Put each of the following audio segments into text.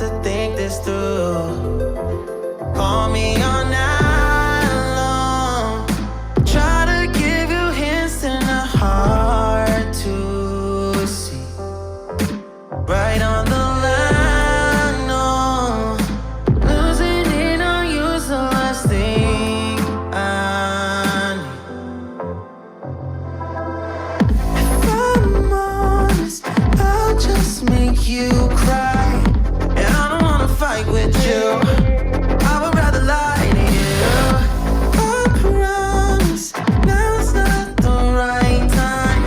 to think this through. Call me all night long. Try to give you hints and a heart to see. Right on the line, no. Losing it on you's the last thing I need. If I'm honest, I'll just make you cry. And I don't wanna fight with you. I would rather lie to you. I promise now's not the right time.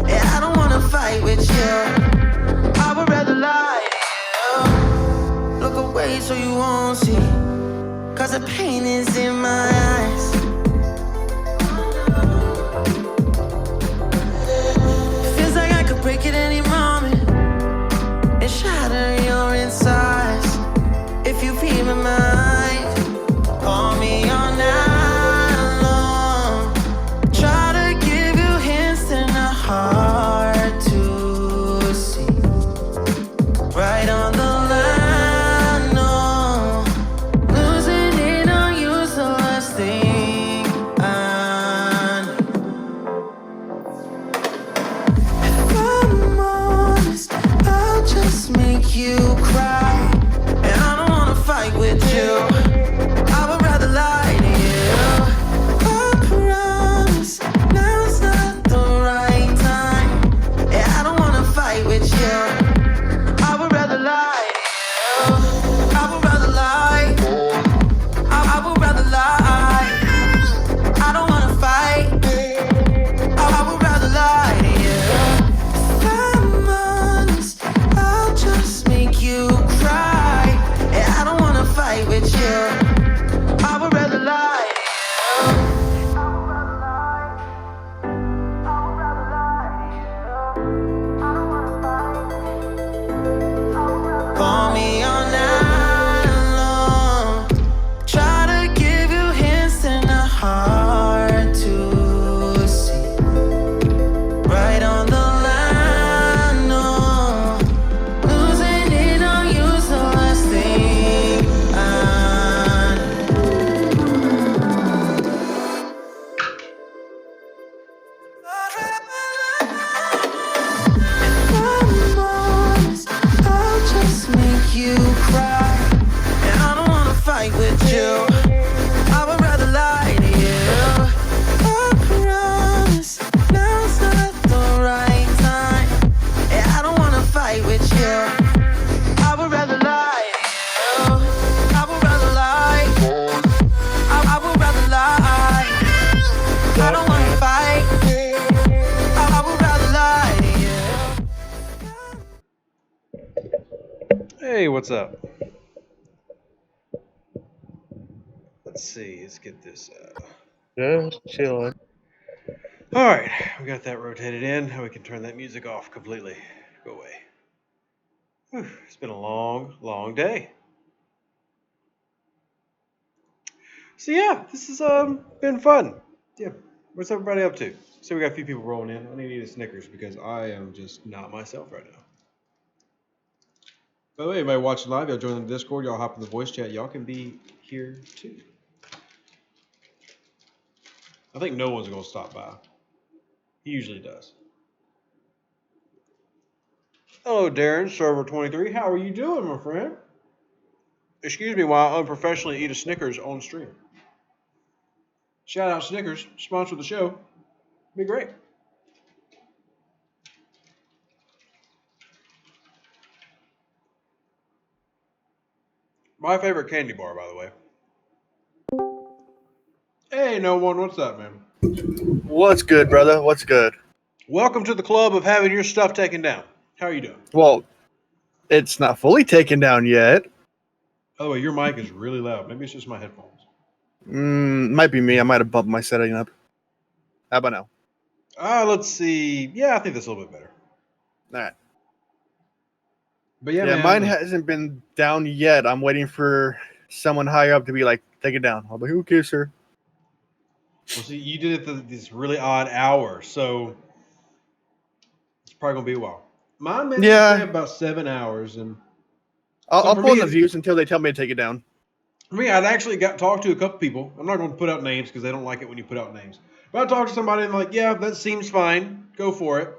And I don't wanna fight with you. I would rather lie to you. Look away so you won't see. Cause the pain is in my eyes. Feels like I could break at any moment and shatter your insides. If you feel my mind, call me all night long. Try to give you hints and a heart to see. Right on the line, no. Losing it on you's the last thing I need. If I'm honest, I'll just make you cry. And I don't wanna fight with you. I would rather lie to you. I promise now's not the right time. And I don't wanna fight with you. I would rather lie to you. I would rather lie. I would rather lie. I don't wanna fight. I would rather lie to you. If I'm honest, I'll just make you cry. And I don't wanna fight with you. I would rather lie to you. Call me all night long. Try to give you hints and a heart to see. Right on the line, no. Losing it on you's the last thing I If I'm honest, I'll just make you cry. And I don't wanna fight with you. I would rather lie to you. I promise now's not the right time. And I don't wanna fight with you. I would rather lie to you. I would rather lie. I would rather lie. I don't wanna fight. I would rather lie to you. Hey, what's up? Let's see. Let's get this. Just chilling. All right, we got that rotated in. Now we can turn that music off completely. Go away. Whew, it's been a long, long day. So yeah, this has been fun. Yeah, what's everybody up to? So we got a few people rolling in. I need to eat a Snickers because I am just not myself right now. By the way, anybody watching live, y'all join the Discord, y'all hop in the voice chat, y'all can be here too. I think no one's gonna stop by. He usually does. Hello, Darren, server 23. How are you doing, my friend? Excuse me while I unprofessionally eat a Snickers on stream. Shout out Snickers, sponsor the show. Be great. My favorite candy bar, by the way. Hey, no one, what's up, man? What's good, brother? What's good? Welcome to the club of having your stuff taken down. How are you doing? Well, it's not fully taken down yet. By the way, your mic is really loud. Maybe it's just my headphones. Might be me. I might have bumped my setting up. How about now? Let's see. Yeah, I think that's a little bit better. All right. But yeah, Yeah, man, mine hasn't been down yet. I'm waiting for someone high up to be like, take it down. I'll be, who cares, sir? Well, see, you did it this really odd hour, so it's probably gonna be a while. Mine managed to stay about 7 hours, and I'll for pull in me, the views until they tell me to take it down. for me, I'd actually talked to a couple people. I'm not going to put out names because they don't like it when you put out names. But I talked to somebody and like, yeah, that seems fine. Go for it.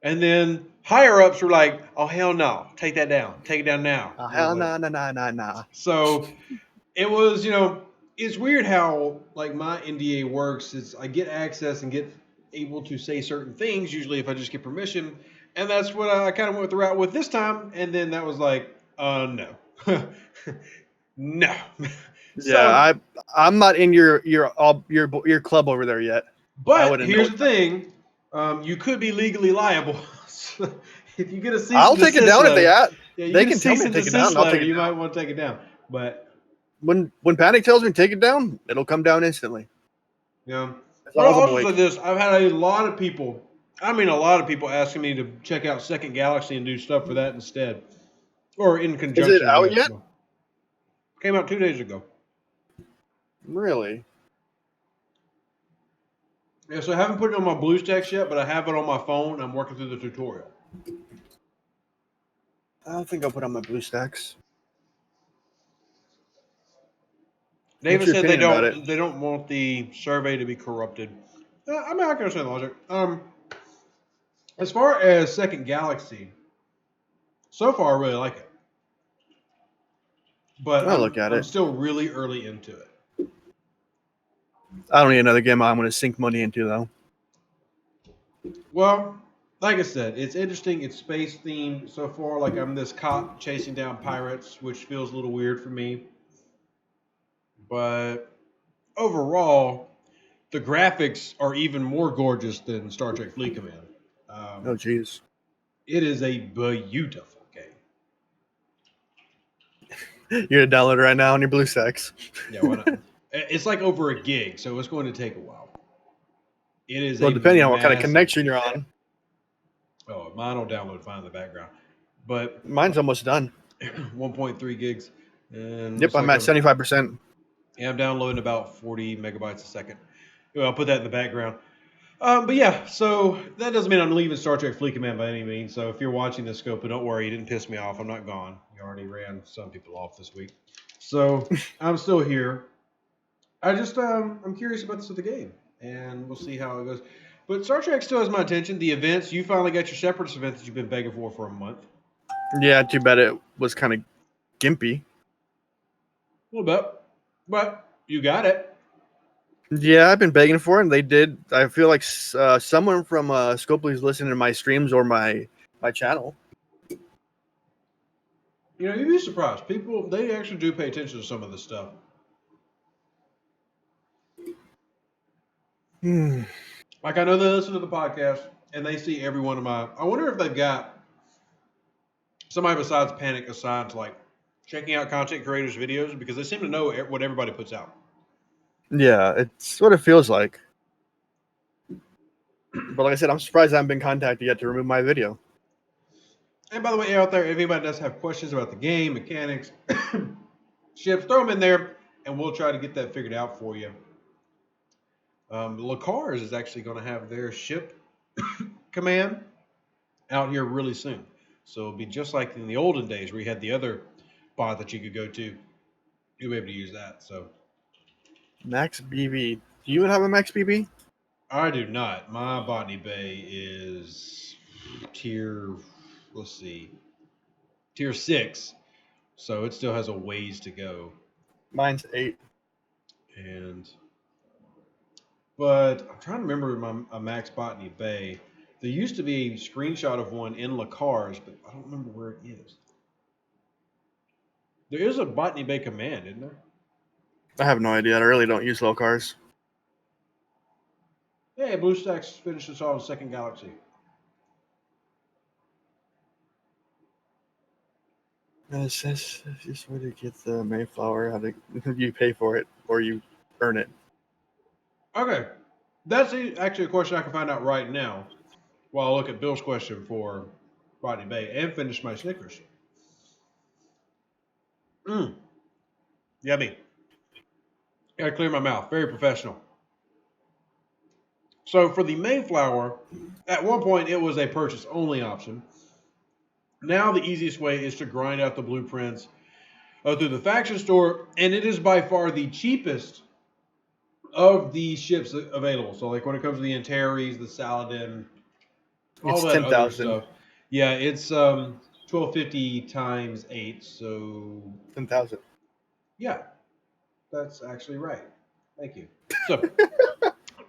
And then higher ups were like, oh hell no, take that down. Take it down now. Oh, You know hell what? nah. So it was, it's weird how like my NDA works. Is I get access and get able to say certain things usually if I just get permission, and that's what I kind of went the route with this time. And then that was like, no, no. So, Yeah, I'm not in your club over there yet. I but wouldn't know. here's the thing: you could be legally liable. So if you get a cease I'll and take it desist down if they letter, ask. yeah, you They get a can tell cease me to and take it down, desist and I'll letter, take it you down. might want to take it down. But When Panic tells me to take it down, it'll come down instantly. yeah. As But long I'll as I'm also say awake. this: I've had a lot of people. I mean, a lot of people asking me to check out Second Galaxy and do stuff for that instead, or in Is it conjunction out with. yet? Well, came out 2 days ago. Really? Yeah, so I haven't put it on my BlueStacks yet, but I have it on my phone. I'm working through the tutorial. I don't think I'll put on my BlueStacks. What's David your said they opinion about it? don't want the survey to be corrupted. I mean, I can understand the logic. As far as Second Galaxy, so far I really like it, but I'll look at I'm it. still really early into it. I don't need another game I'm going to sink money into, though. Well, like I said, it's interesting. It's space themed so far. Like I'm this cop chasing down pirates, which feels a little weird for me. But overall, the graphics are even more gorgeous than Star Trek Fleet Command. Oh, Um, jeez. it is a beautiful game. You're going to download it right now on your BlueStacks. Yeah, why not? It's like over a gig, so it's going to take a while. It is Well, a depending on what kind of massive. connection you're on. Oh, mine will download fine in the background, but Mine's almost done. 1.3 gigs. And Yep, looks I'm like at 75%. I'm downloading about 40 megabytes a second. Well, I'll put that in the background. But yeah, so that doesn't mean I'm leaving Star Trek Fleet Command by any means. So if you're watching this scope, don't worry, you didn't piss me off. I'm not gone. You already ran some people off this week. So I'm still here. I just I'm curious about this of the game, and we'll see how it goes. But Star Trek still has my attention. The events, you finally got your Separatist event that you've been begging for a month. Yeah, too bad it was kind of gimpy. A little bit, but you got it. Yeah, I've been begging for it, and they did. I feel like someone from Scopely's listening to my streams or my channel. You know, you'd be surprised. People, they actually do pay attention to some of this stuff. Like I know they listen to the podcast and they see every one of my. I wonder if they've got somebody besides Panic assigned to like checking out content creators' videos because they seem to know what everybody puts out. Yeah, it's what it feels like. But like I said, I'm surprised I haven't been contacted yet to remove my video. And by the way, out there, if anybody does have questions about the game, mechanics, ships, throw them in there, and we'll try to get that figured out for you. Lacars is actually going to have their ship command out here really soon. So it'll be just like in the olden days where you had the other bot that you could go to. You'll be able to use that. So Max BB. Do you even have a Max BB? I do not. My Botany Bay is tier, let's see, tier 6. So it still has a ways to go. Mine's 8. But I'm trying to remember a Max Botany Bay. There used to be a screenshot of one in Lacars, but I don't remember where it is. There is a Botany Bay command, isn't there? I have no idea. I really don't use low cars. Hey, BlueStacks finished us off in Second Galaxy. It's just where to get the Mayflower. How to you pay for it or you earn it. Okay. That's actually a question I can find out right now while I look at Bill's question for Botany Bay and finish my Snickers. Yummy. Gotta clear my mouth. Very professional. So for the Mayflower, at one point it was a purchase only option. Now the easiest way is to grind out the blueprints through the faction store, and it is by far the cheapest of the ships available. So like when it comes to the Antares, the Saladin, all It's that other 10,000. stuff. Yeah, it's 1250 times 8, so 10,000. yeah, that's actually right. Thank you. So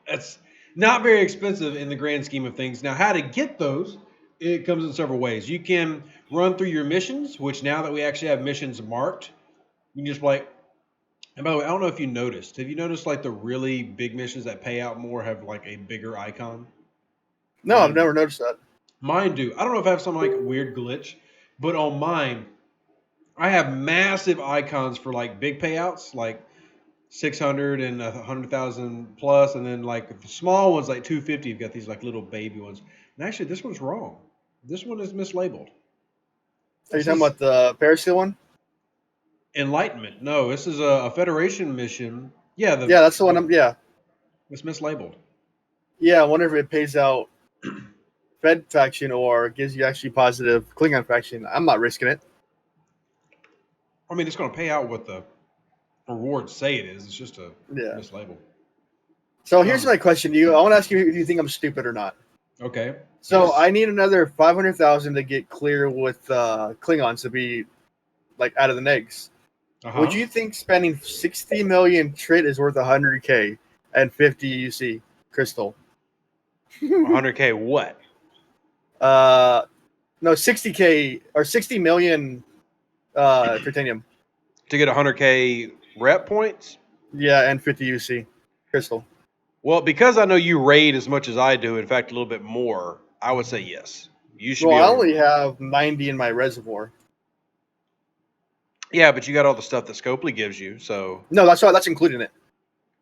that's not very expensive in the grand scheme of things. Now, how to get those? It comes in several ways. You can run through your missions, which now that we actually have missions marked, you can just like. And by the way, I don't know if you noticed. Have you noticed like the really big missions that pay out more have like a bigger icon? No, I've Mine do. never noticed that. Mine do. I don't know if I have some like weird glitch, but on mine, I have massive icons for like big payouts, like 600 and 100,000 plus, and then like the small ones, like 250. You've got these like little baby ones. And actually, this one's wrong. This one is mislabeled. Are you This talking is about the Parasail one? Enlightenment. No, this is a Federation mission. Yeah, Yeah, that's the one. Yeah, it's mislabeled. yeah. I wonder if it pays out Fed faction or gives you actually positive Klingon faction. I'm not risking it. I mean, it's going to pay out what the rewards say it is. It's just a Yeah. mislabel. So here's my question to you. I want to ask you if you think I'm stupid or not. Okay. So Yes. I need another 500,000 to get clear with Klingons to be like out of the negs. Uh-huh. Would you think spending 60 million trit is worth 100K and 50 UC crystal? 100K what? No, 60K or 60 million titanium. To get 100K rep points? Yeah, and 50 UC crystal. Well, because I know you raid as much as I do, in fact, a little bit more, I would say yes. You should Well, be I able only to. have 90 in my reservoir. Yeah, but you got all the stuff that Scopely gives you, so. No, that's including it.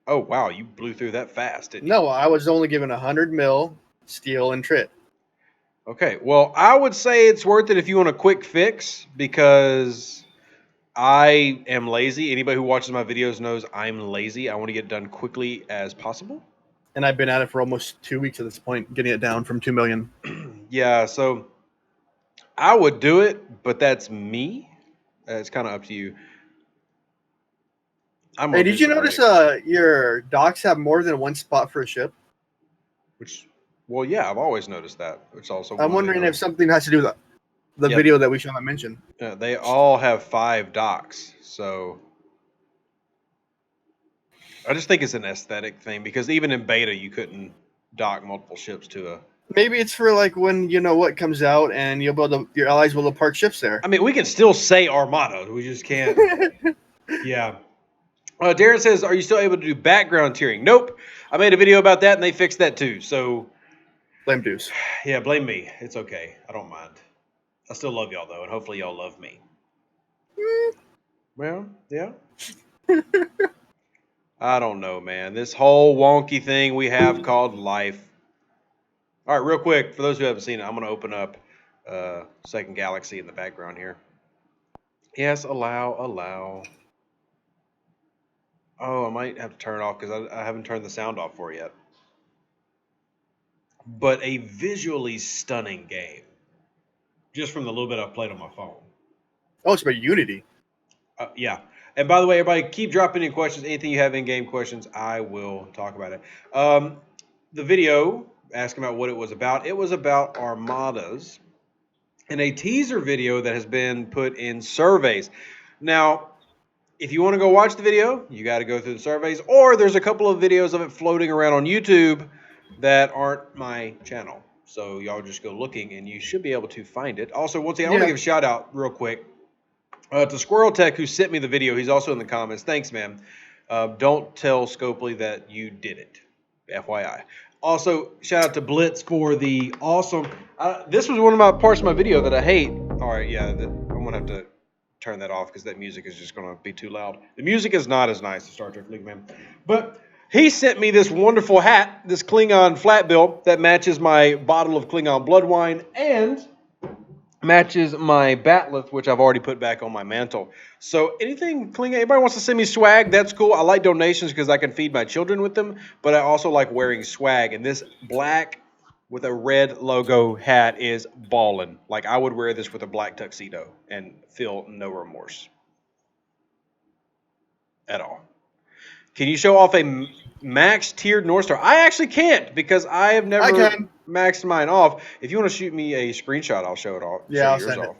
Oh, wow, you blew through that fast, didn't you? No, I was only given 100 mil steel and trit. Okay, well, I would say it's worth it if you want a quick fix because I am lazy. Anybody who watches my videos knows I'm lazy. I want to get it done quickly as possible. And I've been at it for almost 2 weeks at this point, getting it down from 2 million. Yeah, so I would do it, but that's me. It's kind of up to you. I'm Hey, gonna do did you some notice raiding. your docks have more than one spot for a ship? Which, well, yeah, I've always noticed that. It's also I'm one of the wondering other. if something has to do with the Yep. video that we shall not mention. They all have 5 docks, so I just think it's an aesthetic thing because even in beta you couldn't dock multiple ships to a. Maybe it's for like when you know what comes out and you'll be able to, your allies will be able to park ships there. I mean, we can still say Armada. We just can't. Yeah. Darren says, "Are you still able to do background tiering?" Nope. I made a video about that and they fixed that too. So Blame Deuce. yeah, blame me. It's okay. I don't mind. I still love y'all though, and hopefully y'all love me. Well, yeah. I don't know, man. This whole wonky thing we have called life. All right, real quick, for those who haven't seen it, I'm going to open up Second Galaxy in the background here. Yes, allow. Oh, I might have to turn it off because I haven't turned the sound off for it yet. But a visually stunning game. Just from the little bit I've played on my phone. Oh, it's about Unity. Yeah. And by the way, everybody, keep dropping in questions. Anything you have in-game questions, I will talk about it. The video, asking about what it was about Armadas and a teaser video that has been put in surveys. Now, if you want to go watch the video, you got to go through the surveys, or there's a couple of videos of it floating around on YouTube that aren't my channel. So y'all just go looking, and you should be able to find it. Also, once again, I want to give a shout out real quick to Squirrel Tech, who sent me the video. He's also in the comments. Thanks, man. Don't tell Scopely that you did it. FYI. Also, shout out to Blitz for the awesome. This was one of my parts of my video that I hate. All right, yeah, I'm gonna have to turn that off because that music is just gonna be too loud. The music is not as nice as Star Trek League, man. But he sent me this wonderful hat, this Klingon flat bill that matches my bottle of Klingon blood wine and matches my batleth, which I've already put back on my mantle. So anything Klingon, anybody wants to send me swag, that's cool. I like donations because I can feed my children with them, but I also like wearing swag. And this black with a red logo hat is ballin'. Like I would wear this with a black tuxedo and feel no remorse at all. Can you show off a max tiered North Star? I actually can't because I have I never can. maxed mine off. If you want to shoot me a screenshot, I'll show it off. Yeah, Show I'll yours send it. off.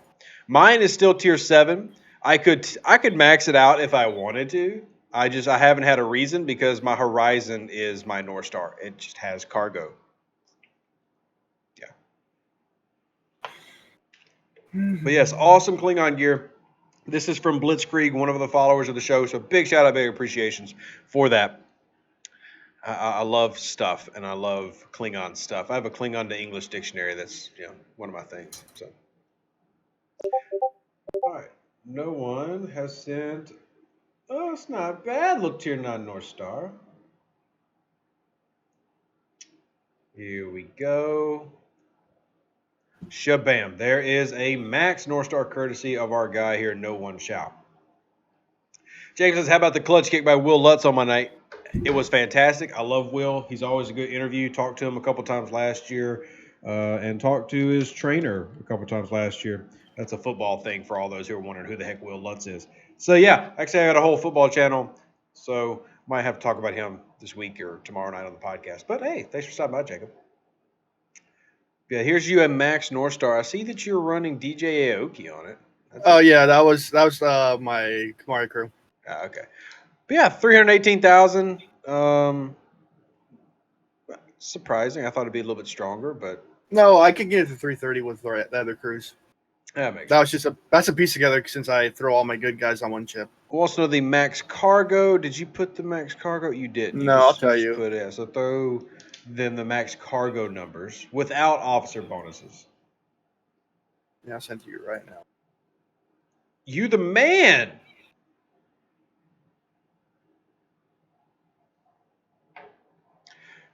Mine is still tier 7. I could max it out if I wanted to. I haven't had a reason because my Horizon is my North Star. It just has cargo. Yeah. But yes, awesome Klingon gear. This is from Blitzkrieg, one of the followers of the show. So big shout out, big appreciations for that. I love stuff, and I love Klingon stuff. I have a Klingon to English dictionary. That's one of my things. So, all right, no one has sent. Oh, it's not bad. Look, tier 9 North Star. Here we go. Shabam! There is a max North Star courtesy of our guy here. No one shall. James says, "How about the clutch kick by Will Lutz on my night?" It was fantastic. I love Will. He's always a good interview. Talked to him a couple times last year, and talked to his trainer a couple times last year. That's a football thing for all those who are wondering who the heck Will Lutz is. So yeah, actually I got a whole football channel, so might have to talk about him this week or tomorrow night on the podcast. But hey, thanks for stopping by, Jacob. Yeah, here's you at Max North Star. I see that you're running DJ Aoki on it. Oh yeah, that was my Kamari crew. Okay. But yeah, 318,000. Surprising. I thought it'd be a little bit stronger, but No, I can get it to 330 with the other crews. that makes That sense. was that's a piece together since I throw all my good guys on one chip. We'll also know the max cargo. Did you put the max cargo? You didn't. No, I'll tell you. Put it. So throw then the max cargo numbers without officer bonuses. Yeah, I'll send to you right now. You the man.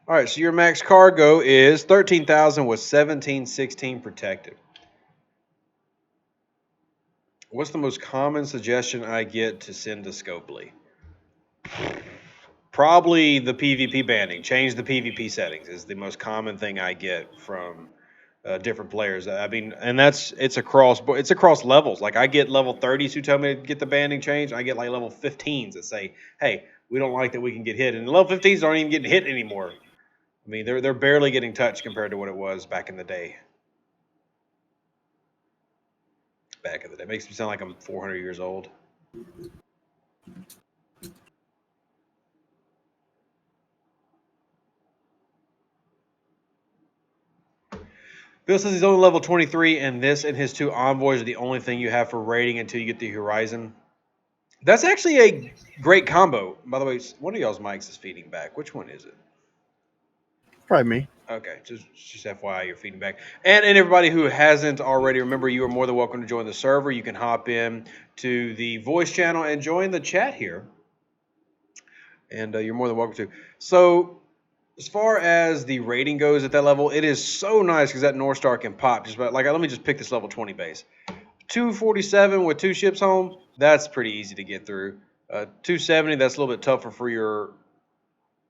All right, so your max cargo is 13,000 with 1716 protected. What's the most common suggestion I get to send to Scopely? Probably the PvP banning. Change the PvP settings is the most common thing I get from different players. I mean, and it's across levels. Like I get level 30s who tell me to get the banning changed. I get like level 15s that say, "Hey, we don't like that we can get hit," and the level 15s aren't even getting hit anymore. I mean, they're barely getting touched compared to what it was back in the day. Makes me sound like I'm 400 years old. Bill says he's only level 23, and this and his 2 envoys are the only thing you have for raiding until you get the Horizon. That's actually a great combo. By the way, one of y'all's mics is feeding back. Which one is it? Probably me. Okay, just FYI, you're feeding back. And everybody who hasn't already, remember you are more than welcome to join the server. You can hop in to the voice channel and join the chat here. And you're more than welcome to. So as far as the rating goes at that level, it is so nice because that North Star can pop. Just about like let me just pick this level 20 base. 247 with 2 ships home, that's pretty easy to get through. 270, that's a little bit tougher for your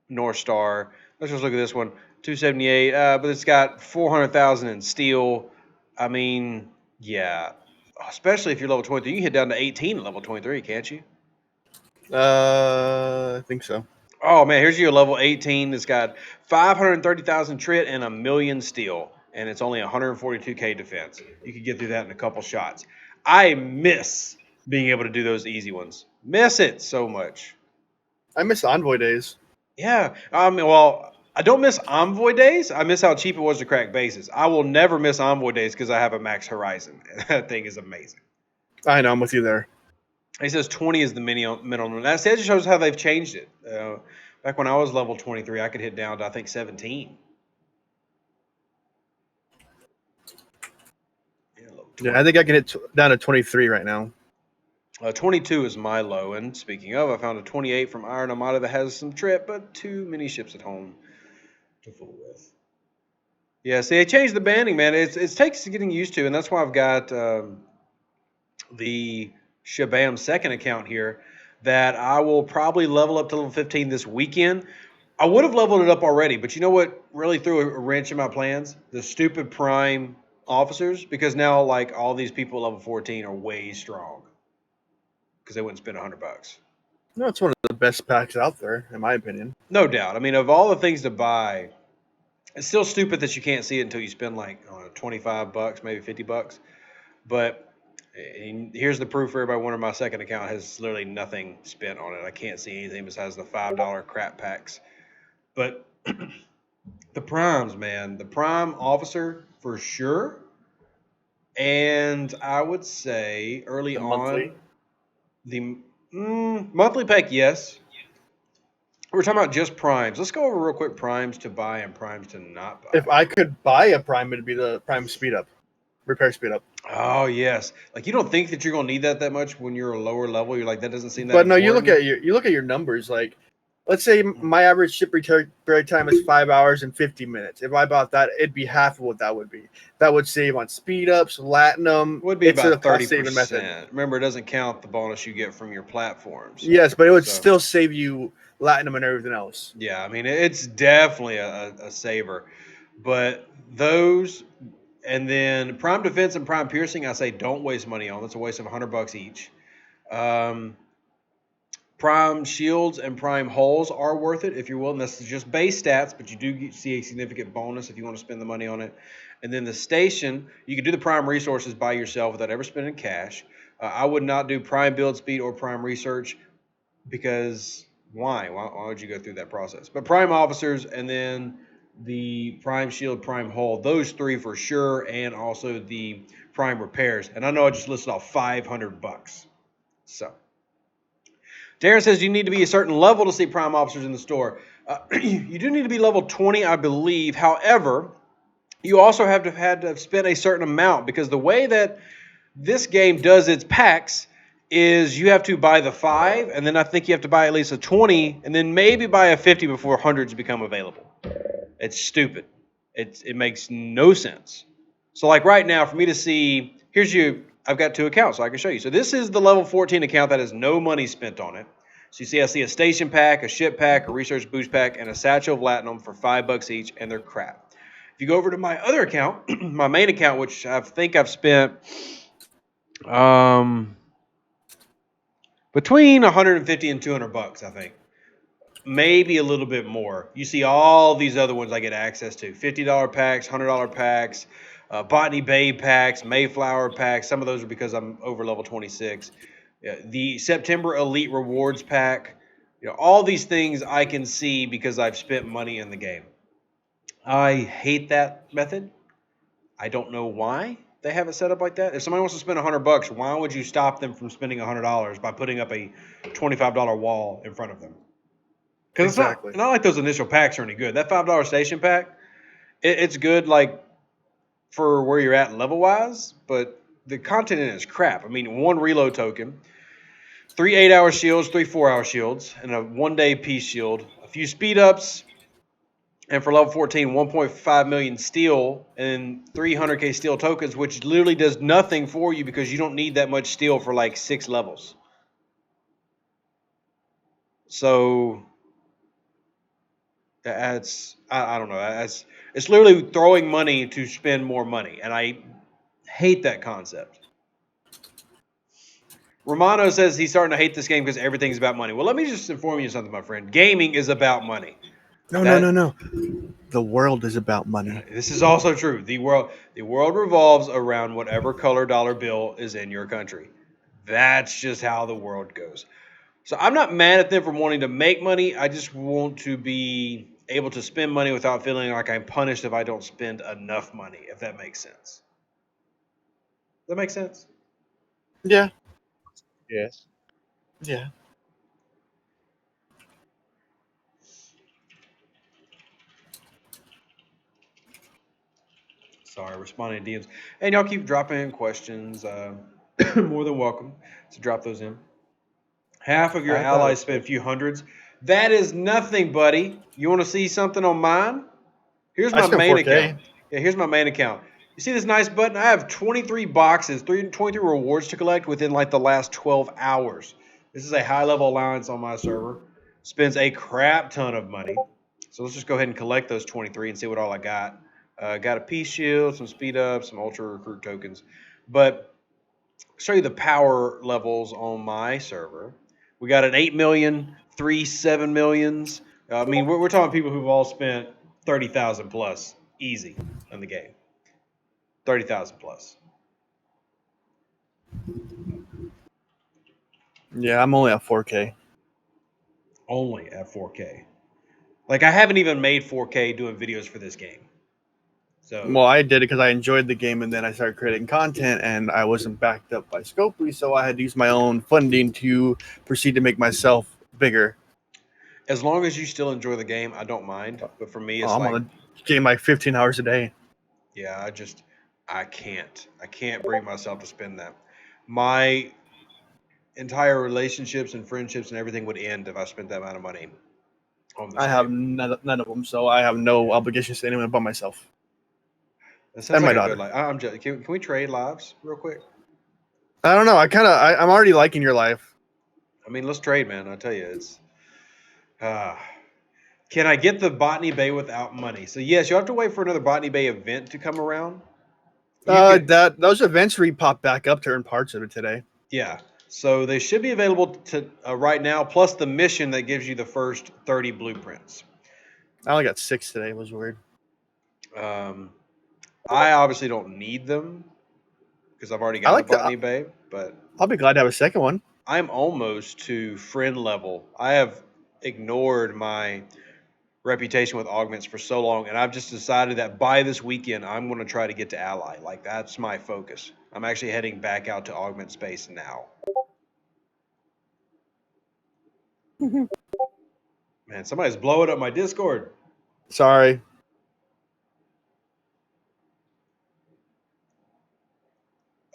North Star. Let's just look at this one. 278, but it's got 400,000 in steel. I mean, yeah, especially if you're level 23, you can hit down to 18 at level 23, can't you? I think so. Oh man, here's your level 18. It's got 530,000 trit and 1,000,000 steel, and it's only 142k defense. You could get through that in a couple shots. I miss being able to do those easy ones. Miss it so much. I miss Envoy days. Yeah, well, I don't miss Envoy days. I miss how cheap it was to crack bases. I will never miss Envoy days because I have a max Horizon. That thing is amazing. I know, I'm with you there. He says 20 is the minimum. That just shows how they've changed it. Back when I was level 23, I could hit down to, I think, 17. Yeah, I think I can hit down to 23 right now. 22 is my low. And speaking of, I found a 28 from Armada that has some trip, but too many ships at home to fool with. Yeah, see, they changed the banding, man. It takes getting used to, and that's why I've got the Shabam second account here that I will probably level up to level 15 this weekend. I would have leveled it up already, but you know what really threw a wrench in my plans? The stupid Prime officers, because now like all these people at level 14 are way strong because they wouldn't spend $100. No, it's one of the best packs out there, in my opinion. No doubt. I mean, of all the things to buy, it's still stupid that you can't see it until you spend like I don't know, $25, maybe $50. But here's the proof for everybody wondering my second account has literally nothing spent on it. I can't see anything besides the $5 crap packs. But the primes, man, the prime officer for sure. And I would say early The on, monthly. the monthly pack, yes. We're talking about just primes. Let's go over real quick primes to buy and primes to not buy. If I could buy a Prime, it'd be the Prime Speed Up, repair speed up. Oh yes, like you don't think that you're gonna need that much when you're a lower level. You're like that doesn't seem that. But no, important. you look at your numbers. Like, let's say my average ship repair time is 5 hours and 50 minutes. If I bought that, it'd be half of what that would be. That would save on speed ups, latinum. Would be it's about a cost saving method. 30%. Remember, it doesn't count the bonus you get from your platforms. Yes, but it would still save you latinum and everything else. Yeah, I mean it's definitely a saver, but those and then prime defense and prime piercing, I say don't waste money on. That's a waste of $100 each. Prime shields and prime hulls are worth it if you're willing. That's just base stats, but you do see a significant bonus if you want to spend the money on it. And then the station, you can do the prime resources by yourself without ever spending cash. I would not do prime build speed or prime research because why? Why would you go through that process? But prime officers and then the prime shield, prime hull, those three for sure, and also the prime repairs. And I know I just listed off $500. So Darren says you need to be a certain level to see prime officers in the store. You do need to be level 20, I believe. However, you also have to have spent a certain amount because the way that this game does its packs is you have to buy the 5, and then I think you have to buy at least a 20, and then maybe buy a 50 before hundreds become available. It's stupid. It makes no sense. So like right now, for me to see, I've got 2 accounts, so I can show you. So this is the level 14 account that has no money spent on it. So you see, I see a station pack, a ship pack, a research boost pack, and a satchel of latinum for $5 each, and they're crap. If you go over to my other account, my main account, which I think I've spent between $150 and $200, I think. Maybe a little bit more. You see all these other ones I get access to. $50 packs, $100 packs, Botany Bay packs, Mayflower packs. Some of those are because I'm over level 26. The September Elite Rewards pack. All these things I can see because I've spent money in the game. I hate that method. I don't know why they have it set up like that. If somebody wants to spend $100, why would you stop them from spending $100 by putting up a $25 wall in front of them? Because Exactly. it's not like those initial packs are any good. That $5 station pack, it's good like for where you're at level wise, but the content in it is crap. I mean, 1 reload token, 3 8-hour shields, 3 4-hour shields, and a 1-day peace shield, a few speed ups, and for level 14, 1.5 million steel and 300k steel tokens, which literally does nothing for you because you don't need that much steel for like 6 levels. So that's I don't know. It's literally throwing money to spend more money, and I hate that concept. Romano says he's starting to hate this game because everything's about money. Well, let me just inform you something, my friend. Gaming is about money. No. The world is about money. This is also true. The world revolves around whatever color dollar bill is in your country. That's just how the world goes. So I'm not mad at them for wanting to make money. I just want to be able to spend money without feeling like I'm punished if I don't spend enough money, if that makes sense. Does that make sense? Yeah. Yes. Yeah. Sorry, responding to DMs. And y'all keep dropping in questions. More than welcome to drop those in. Half of your allies spend a few hundreds. That is nothing, buddy. You want to see something on mine? Here's my main 4K. account. Yeah, here's my main account. You see this nice button? I have 23 boxes, 23 rewards to collect within like the last 12 hours. This is a high-level alliance on my server. Spends a crap ton of money. So let's just go ahead and collect those 23 and see what all I got. Got a peace shield, some speed up, some ultra recruit tokens. But show you the power levels on my server. We got an 8 million, 3 7 millions. I mean, we're talking people who've all spent 30,000 plus easy in the game. 30,000 plus. Yeah, I'm only at 4K. Only at 4K. Like, I haven't even made 4K doing videos for this game. So, Well, I did it because I enjoyed the game, and then I started creating content, and I wasn't backed up by Scopely, so I had to use my own funding to proceed to make myself bigger. as long as you still enjoy the game, I don't mind. But for me, it's I'm like, on the game like 15 hours a day. yeah, I can't. I can't bring myself to spend that. My entire relationships and friendships and everything would end if I spent that amount of money on this I have game. none of them, so I have no obligations to anyone but myself That sounds and my like a daughter. good life. I'm just, can we trade lives real quick? I don't know. I'm already liking your life. I mean, let's trade, man. I tell you, it's. Uh, can I get the Botany Bay without money? So yes, you have to wait for another Botany Bay event to come around. You can, Those events re-popped back up to earn parts of it today. yeah. So they should be available to right now, plus the mission that gives you the first 30 blueprints. I only got 6 today. It was weird. I obviously don't need them because I've already I got a like the. Botany Bay, but I'll be glad to have a second one. I'm almost to friend level. I have ignored my reputation with augments for so long, and I've just decided that by this weekend, I'm going to try to get to ally. Like, that's my focus. I'm actually heading back out to augment space now. Man, somebody's blowing up my Discord. Sorry.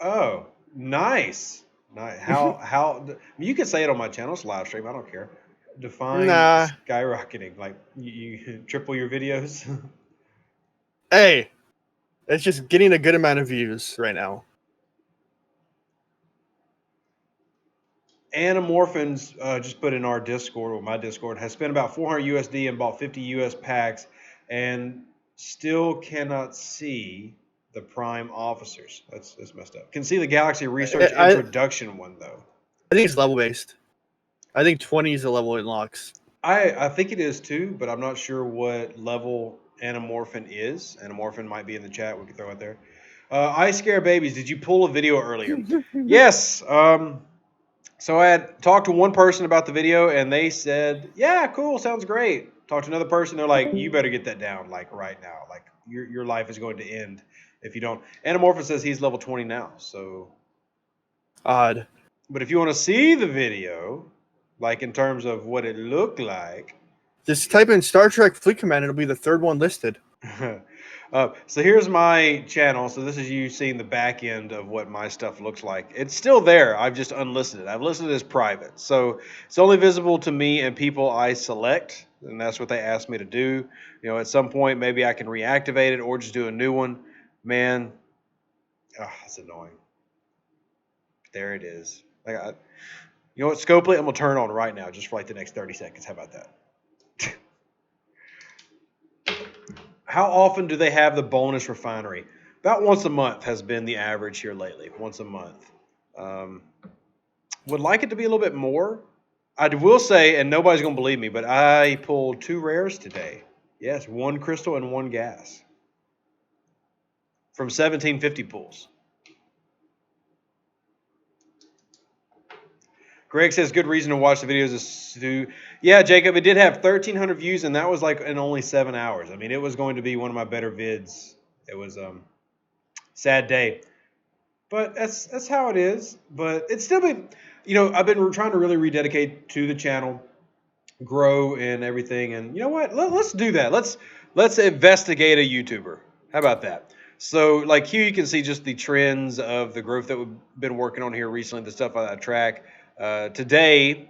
Oh, nice. Nice. How you can say it on my channel's live stream. I don't care. Define Nah. skyrocketing. Like you triple your videos. Hey, it's just getting a good amount of views right now. Anamorphins just put in our Discord, or my Discord, has spent about 400 USD and bought 50 US packs, and still cannot see the Prime officers. That's messed up. Can see the Galaxy Research Introduction one though. I think it's level based. I think 20 is the level it unlocks. I think it is too, but I'm not sure what level Anamorphin is. Anamorphin might be in the chat. We can throw it there. I Scare Babies. Did you pull a video earlier? Yes. So I had talked to one person about the video, and they said, "Yeah, cool, sounds great." Talked to another person, they're like, "You better get that down, like right now. Like your life is going to end if you don't." Anamorphin says he's level 20 now, so. Odd. But if you want to see the video, like in terms of what it looked like, just type in Star Trek Fleet Command. It'll be the third one listed. So here's my channel. So this is you seeing the back end of what my stuff looks like. It's still there. I've just unlisted it. I've listed it as private. So it's only visible to me and people I select. And that's what they asked me to do. You know, at some point, maybe I can reactivate it or just do a new one. Man, that's annoying. There it is. You know what, Scopely, I'm going to turn it on right now just for like the next 30 seconds. How about that? How often do they have the bonus refinery? About once a month has been the average here lately. Once a month. Would like it to be a little bit more. I will say, and nobody's going to believe me, but I pulled 2 rares today. Yes, 1 crystal and 1 gas. From 1750 pulls. Greg says, good reason to watch the videos of Stu. Yeah, Jacob, it did have 1,300 views, and that was like in only 7 hours. I mean, it was going to be one of my better vids. It was sad day. But that's how it is. But it's still been, I've been trying to really rededicate to the channel, grow and everything. And you know what? Let's do that. Let's investigate a YouTuber. How about that? So, like here, you can see just the trends of the growth that we've been working on here recently, the stuff I track. Today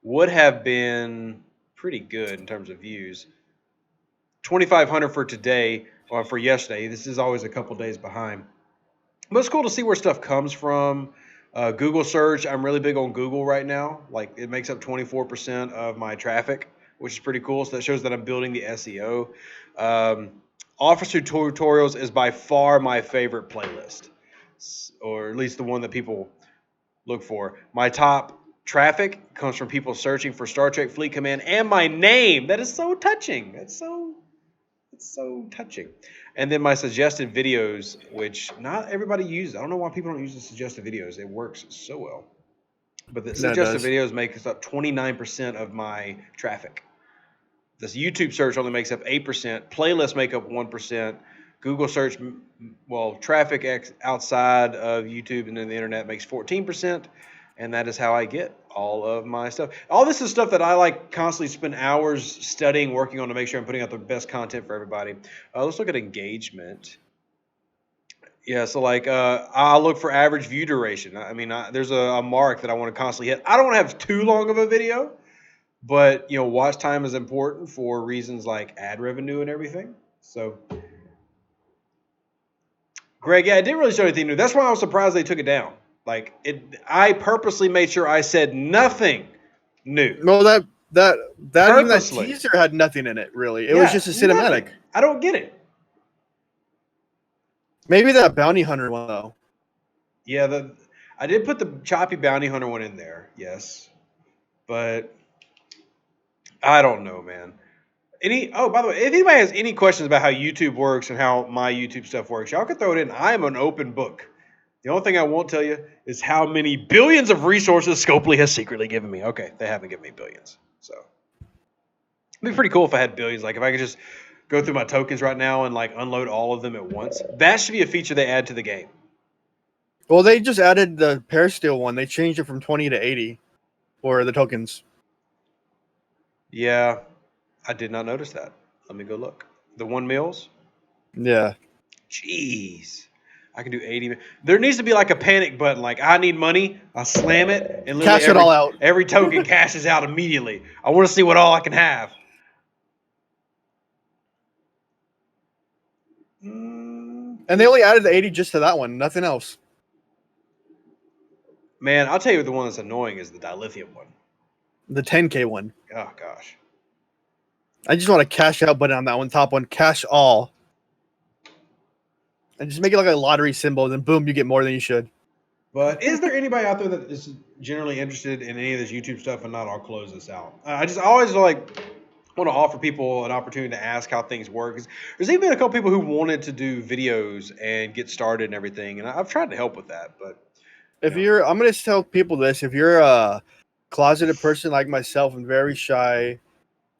would have been pretty good in terms of views. 2,500 for today, or for yesterday. This is always a couple days behind. But it's cool to see where stuff comes from. Google search, I'm really big on Google right now. Like, it makes up 24% of my traffic. which is pretty cool. So that shows that I'm building the SEO. Officer tutorials is by far my favorite playlist, or at least the one that people look for. My top traffic comes from people searching for Star Trek Fleet Command and my name. That is so touching. It's so touching. And then my suggested videos, which not everybody uses. I don't know why people don't use the suggested videos. It works so well. But the suggested videos make up 29% of my traffic. This YouTube search only makes up 8%. Playlists make up 1%. Google search, well, traffic outside of YouTube and then the internet makes 14%. And that is how I get all of my stuff. All this is stuff that I like constantly spend hours studying, working on to make sure I'm putting out the best content for everybody. Let's look at engagement. Yeah, so like I'll look for average view duration. I mean, there's a mark that I want to constantly hit. I don't want to have too long of a video, but watch time is important for reasons like ad revenue and everything. So, Greg, yeah, it didn't really show anything new. That's why I was surprised they took it down. Like I purposely made sure I said nothing new. No, that even that teaser had nothing in it really. It was just a cinematic. Nothing. I don't get it. Maybe that bounty hunter one though. Yeah, I did put the choppy bounty hunter one in there. Yes, but I don't know, man. By the way, if anybody has any questions about how YouTube works and how my YouTube stuff works, y'all can throw it in. I am an open book. The only thing I won't tell you is how many billions of resources Scopely has secretly given me. Okay, they haven't given me billions. So it'd be pretty cool if I had billions. Like if I could just go through my tokens right now and like unload all of them at once. That should be a feature they add to the game. Well, they just added the Parasteel one. They changed it from 20 to 80 for the tokens. Yeah, I did not notice that. Let me go look. The 1 mils? Yeah. Jeez. I can do 80. There needs to be like a panic button. Like I need money. I slam it and cash it all out. Every token cashes out immediately. I want to see what all I can have. And they only added the 80 just to that one. Nothing else. Man, I'll tell you the one that's annoying is the dilithium one. The 10K one. Oh, gosh. I just want a cash out button on that one, top one. Cash all. And just make it like a lottery symbol, and then boom, you get more than you should. But is there anybody out there that is generally interested in any of this YouTube stuff? And not, I'll close this out. I always want to offer people an opportunity to ask how things work. There's even been a couple people who wanted to do videos and get started and everything, and I've tried to help with that. But I'm going to tell people this: if you're a closeted person like myself and very shy,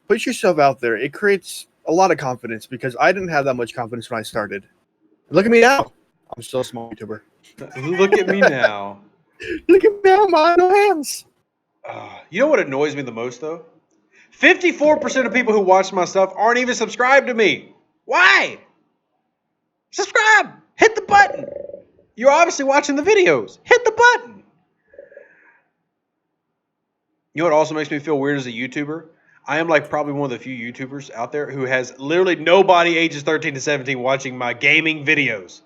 put yourself out there. It creates a lot of confidence because I didn't have that much confidence when I started. Look at me now. I'm still a small YouTuber. Look at me now. Look at me now, my hands. You know what annoys me the most, though? 54% of people who watch my stuff aren't even subscribed to me. Why? Subscribe. Hit the button. You're obviously watching the videos. Hit the button. You know what also makes me feel weird as a YouTuber? I am like probably one of the few YouTubers out there who has literally nobody ages 13 to 17 watching my gaming videos.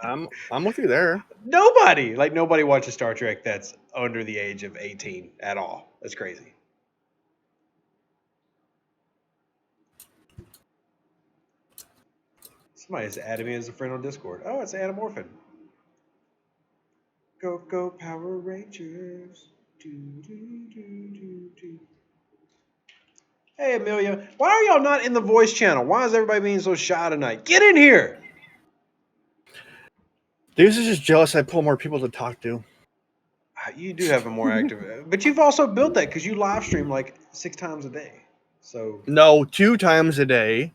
I'm with you there. Nobody. Like nobody watches Star Trek that's under the age of 18 at all. That's crazy. Somebody just added me as a friend on Discord. Oh, it's Anamorphin. Go Power Rangers. Do. Hey, Amelia. Why are y'all not in the voice channel? Why is everybody being so shy tonight? Get in here. Dude, is just jealous I pull more people to talk to. You do have a more active... But you've also built that because you live stream like 6 times a day. So no, 2 times a day.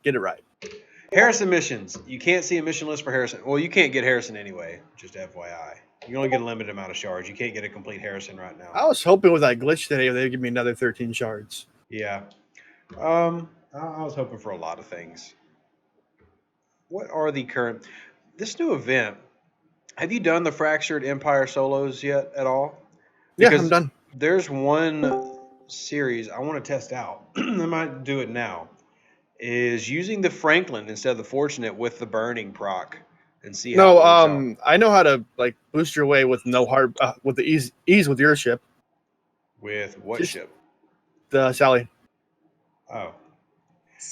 Get it right. Harrison missions. You can't see a mission list for Harrison. Well, you can't get Harrison anyway. Just FYI. You only get a limited amount of shards. You can't get a complete Harrison right now. I was hoping with that glitch today they'd give me another 13 shards. Yeah. I was hoping for a lot of things. What are the current... This new event, have you done the Fractured Empire solos yet at all? Because yeah, I'm done. There's one series I want to test out. I might do it now. Is using the Franklin instead of the Fortunate with the Burning proc and see how it works out. I know how to like boost your way with no hard with the ease with your ship. With what ship? The Sally. Oh.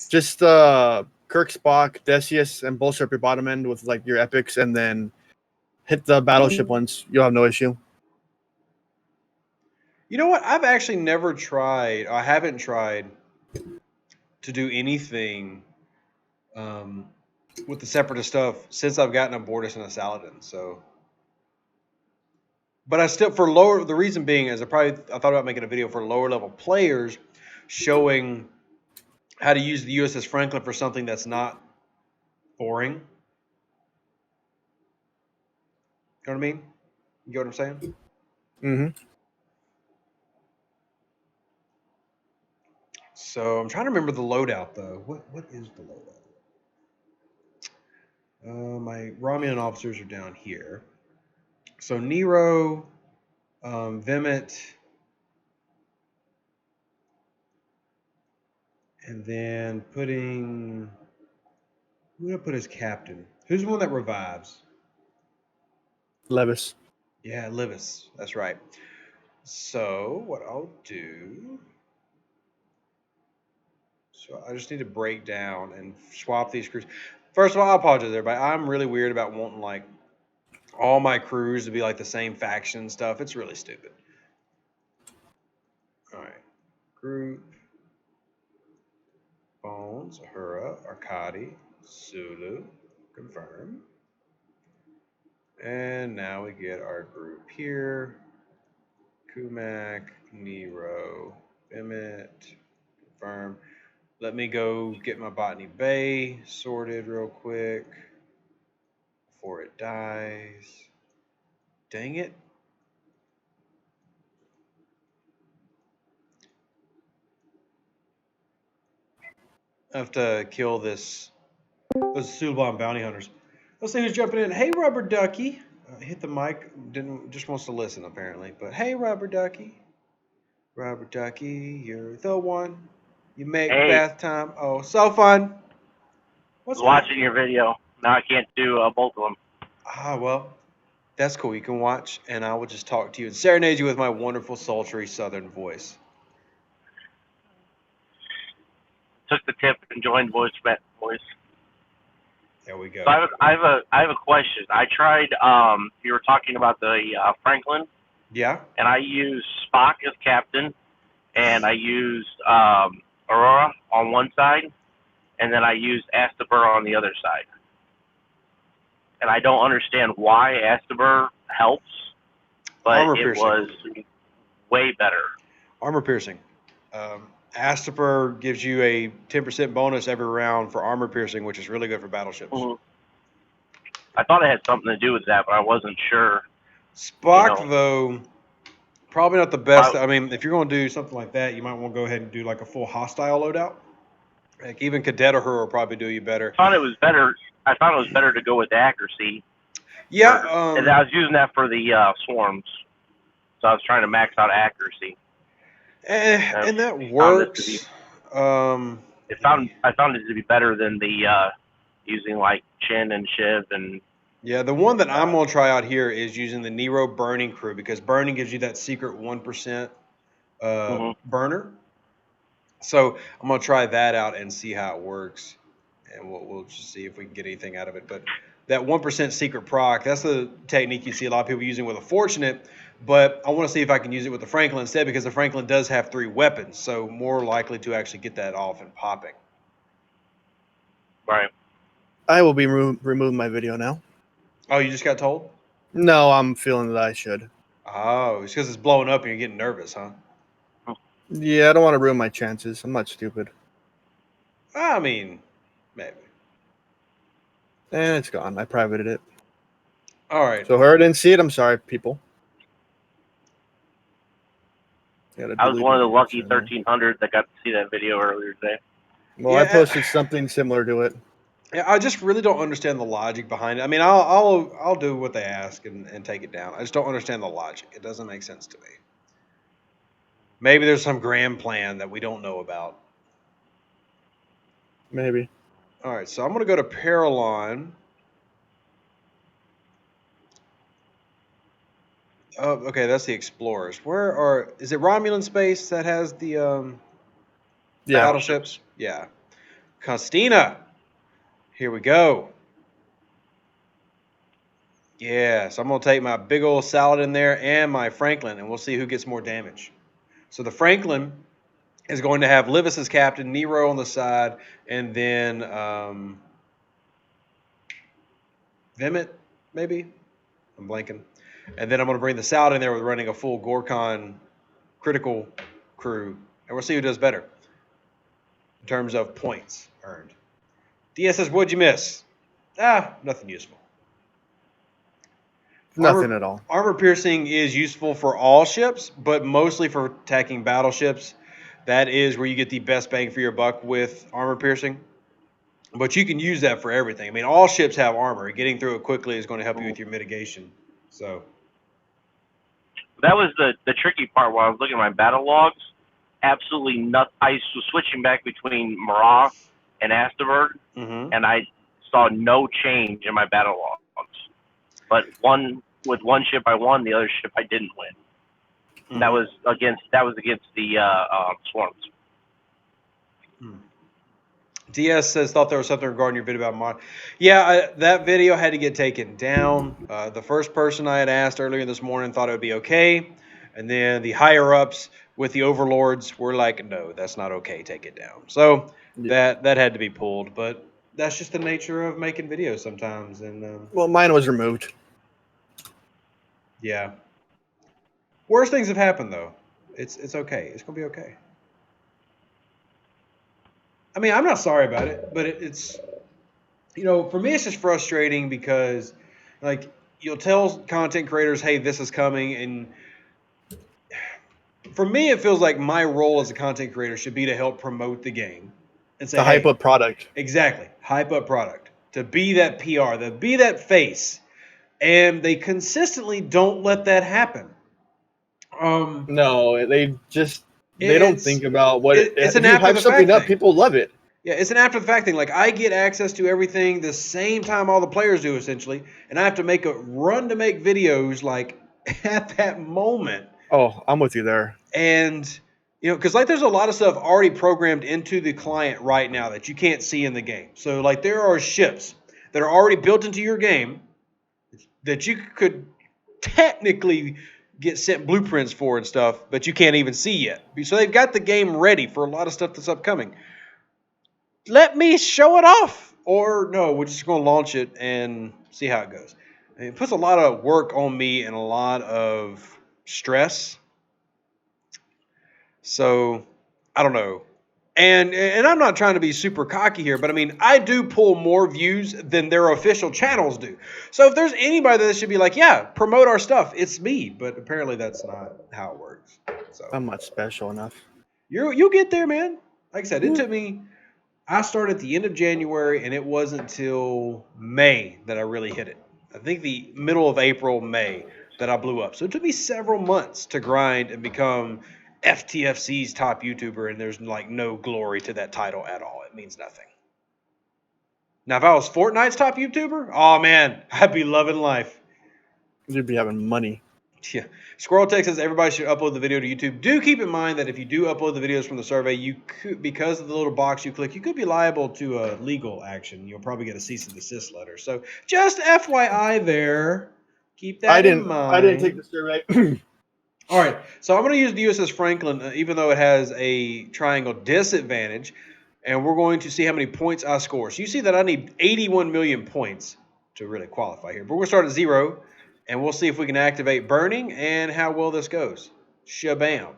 Just Kirk, Spock, Decius, and bolster up your bottom end with like your epics, and then hit the battleship ones. You'll have no issue. You know what? I've actually never tried. I haven't tried to do anything with the separatist stuff since I've gotten a Bortus and a Saladin. So, but I still for lower. The reason being is I thought about making a video for lower level players, showing how to use the USS Franklin for something that's not boring. You know what I mean? You get what I'm saying? Mm-hmm. So I'm trying to remember the loadout though. What is the loadout? My Romulan officers are down here. So Nero, Vimit, and then putting. Who would I put as captain? Who's the one that revives? Levis. Yeah, Livis. That's right. So what I'll do. So I just need to break down and swap these crews. First of all, I apologize, everybody. I'm really weird about wanting like all my crews to be like the same faction and stuff. It's really stupid. All right. Group. Bones, Ahura, Arkady, Sulu. Confirm. And now we get our group here. Kumak, Nero, Emmett. Confirm. Let me go get my Botany Bay sorted real quick before it dies. Dang it. I have to kill those Sublime bounty hunters. Let's see who's jumping in. Hey, Rubber Ducky. Hit the mic. Just wants to listen apparently. But hey, Rubber Ducky. Rubber Ducky, you're the one. You make Hey, bath time. Oh, so fun. What's was up? watching your video. Now I can't do both of them. Well, that's cool. You can watch, and I will just talk to you and serenade you with my wonderful, sultry Southern voice. Took the tip and joined voice. There we go. So I have a question. I tried. You were talking about the Franklin, Yeah. and I used Spock as captain, and I used Aurora on one side, and then I used Astabur on the other side. And I don't understand why Astabur helps, but Armor it piercing. was way better. Armor piercing. Astapor gives you a 10% bonus every round for armor piercing, which is really good for battleships. Mm-hmm. I thought it had something to do with that, but I wasn't sure. Spock, though, probably not the best. I I mean, if you're going to do something like that, you might want to go ahead and do like a full hostile loadout. Like even Cadet or her will probably do you better. thought it was better. I thought it was better to go with accuracy. Yeah. And I was using that for the swarms, so I was trying to max out accuracy. And that works. I found it to be better than the using like Chin and Shiv and. Yeah, the one that I'm gonna try out here is using the Nero burning crew because burning gives you that secret 1% burner. So I'm gonna try that out and see how it works, and we'll just see if we can get anything out of it. But that 1% secret proc, that's the technique you see a lot of people using with a Fortunate. But I want to see if I can use it with the Franklin instead because the Franklin does have 3 weapons, so more likely to actually get that off and popping. Right. I will be removing my video now. Oh, you just got told? No, I'm feeling that I should. Oh, it's because it's blowing up and you're getting nervous, huh? Yeah, I don't want to ruin my chances. I'm not stupid. I mean, maybe. And it's gone. I privated it. All right. So whoever didn't see it, I'm sorry, people. I was one of the lucky 1,300 that got to see that video earlier today. Well, yeah, I posted something similar to it. Yeah, I just really don't understand the logic behind it. I mean, I'll do what they ask and take it down. I just don't understand the logic. It doesn't make sense to me. Maybe there's some grand plan that we don't know about. Maybe. All right, so I'm going to go to Paralon. Oh, okay, that's the Explorers. Is it Romulan space that has the Yeah. Battleships? Yeah. Costina. Here we go. Yeah, so I'm going to take my big old salad in there and my Franklin, and we'll see who gets more damage. So the Franklin is going to have Livis as captain, Nero on the side, and then Vimit, maybe? I'm blanking. And then I'm going to bring the salad in there with running a full Gorkon critical crew, and we'll see who does better in terms of points earned. DS says, what'd you miss? Nothing useful. Nothing at all. Armor piercing is useful for all ships, but mostly for attacking battleships. That is where you get the best bang for your buck with armor piercing. But you can use that for everything. I mean, all ships have armor. Getting through it quickly is going to help you with your mitigation. So That was the tricky part while I was looking at my battle logs. Absolutely nothing. I was switching back between Marat and Asterberg, and I saw no change in my battle logs. But with one ship I won, the other ship I didn't win. That was against the Swarms. DS says, thought there was something regarding your video about mod. Yeah, that video had to get taken down. The first person I had asked earlier this morning thought it would be okay. And then the higher-ups with the overlords were like, no, that's not okay. Take it down. So that had to be pulled. But that's just the nature of making videos sometimes. And Well, mine was removed. Yeah. Worse things have happened, though. It's okay. It's going to be okay. I mean, I'm not sorry about it, but it's, for me, it's just frustrating because, like, you'll tell content creators, hey, this is coming. And for me, it feels like my role as a content creator should be to help promote the game. And say, To hype up product. Exactly. Hype up product. To be that PR, to be that face. And they consistently don't let that happen. No, they don't think about what it's an if you after hype the something fact up, thing. people love it. Yeah, it's an after the fact thing. Like, I get access to everything the same time all the players do, essentially, and I have to make a run to make videos like at that moment. Oh, I'm with you there. And because like there's a lot of stuff already programmed into the client right now that you can't see in the game. So like there are ships that are already built into your game that you could technically get sent blueprints for and stuff, but you can't even see yet. So they've got the game ready for a lot of stuff that's upcoming. Let me show it off. Or no, we're just going to launch it and see how it goes. I mean, it puts a lot of work on me and a lot of stress. So, I don't know. And I'm not trying to be super cocky here, but I mean, I do pull more views than their official channels do. So if there's anybody that should be like, yeah, promote our stuff, it's me. But apparently that's not how it works. So I'm not special enough. you'll get there, man. Like I said, it took me. I started at the end of January, and it wasn't until May that I really hit it. I think the middle of April, May, that I blew up. So it took me several months to grind and become FTFC's top YouTuber, and there's like no glory to that title at all. It means nothing. Now, if I was Fortnite's top YouTuber, oh man, I'd be loving life. You'd be having money. Yeah. Squirrel Tech says everybody should upload the video to YouTube. Do keep in mind that if you do upload the videos from the survey, you could, because of the little box you click, you could be liable to a legal action. You'll probably get a cease and desist letter. So just FYI there. Keep that in mind. I didn't take the survey. All right. So I'm going to use the USS Franklin, even though it has a triangle disadvantage. And we're going to see how many points I score. So you see that I need 81 million points to really qualify here. But we're going to start at 0. And we'll see if we can activate burning and how well this goes. Shabam.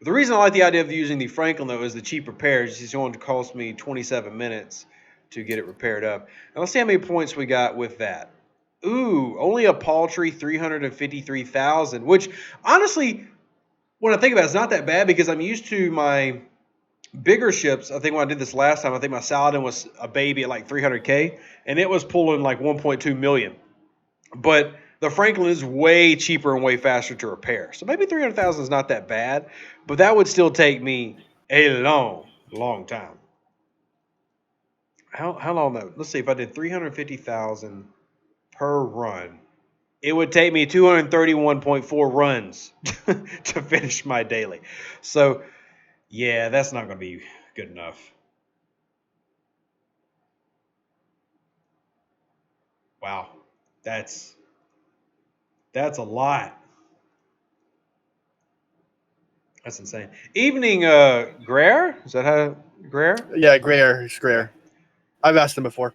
The reason I like the idea of using the Franklin, though, is the cheap repairs. It's going to cost me 27 minutes to get it repaired up. Now, let's see how many points we got with that. Ooh, only a paltry 353,000, which, honestly, when I think about it, it's not that bad because I'm used to my bigger ships. I think when I did this last time, I think my Saladin was a baby at like 300K, and it was pulling like 1.2 million. But the Franklin is way cheaper and way faster to repair. So maybe 300,000 is not that bad, but that would still take me a long time. How long though? Let's see, if I did 350,000 per run, it would take me 231.4 runs to finish my daily. So, yeah, that's not going to be good enough. Wow. That's a lot. That's insane. Evening, Greer? Is that how Greer? Yeah, Greer. It's Greer. I've asked him before.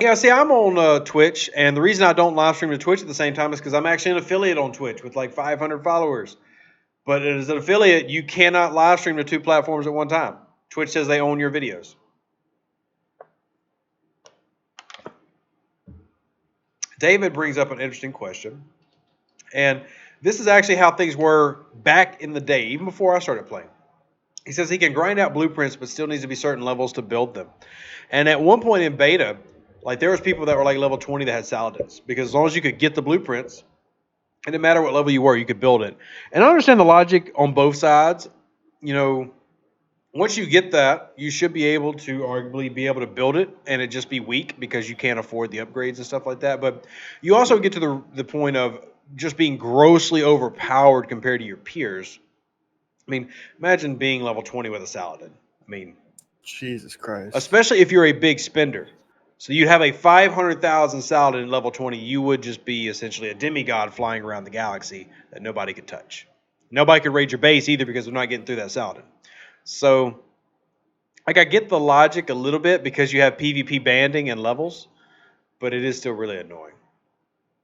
Yeah, see, I'm on Twitch, and the reason I don't live stream to Twitch at the same time is because I'm actually an affiliate on Twitch with like 500 followers. But as an affiliate, you cannot live stream to two platforms at one time. Twitch says they own your videos. David brings up an interesting question. And this is actually how things were back in the day, even before I started playing. He says he can grind out blueprints, but still needs to be certain levels to build them. And at one point in beta, like there was people that were like level 20 that had Saladins. Because as long as you could get the blueprints, it didn't matter what level you were, you could build it. And I understand the logic on both sides. You know, once you get that, you should be able to arguably be able to build it and it just be weak because you can't afford the upgrades and stuff like that. But you also get to the point of just being grossly overpowered compared to your peers. I mean, imagine being level 20 with a Saladin. I mean, Jesus Christ. especially if you're a big spender. So you have a 500,000 Saladin level 20, you would just be essentially a demigod flying around the galaxy that nobody could touch. Nobody could raid your base either because they're not getting through that Saladin. So, like, I get the logic a little bit because you have PvP banding and levels, but it is still really annoying.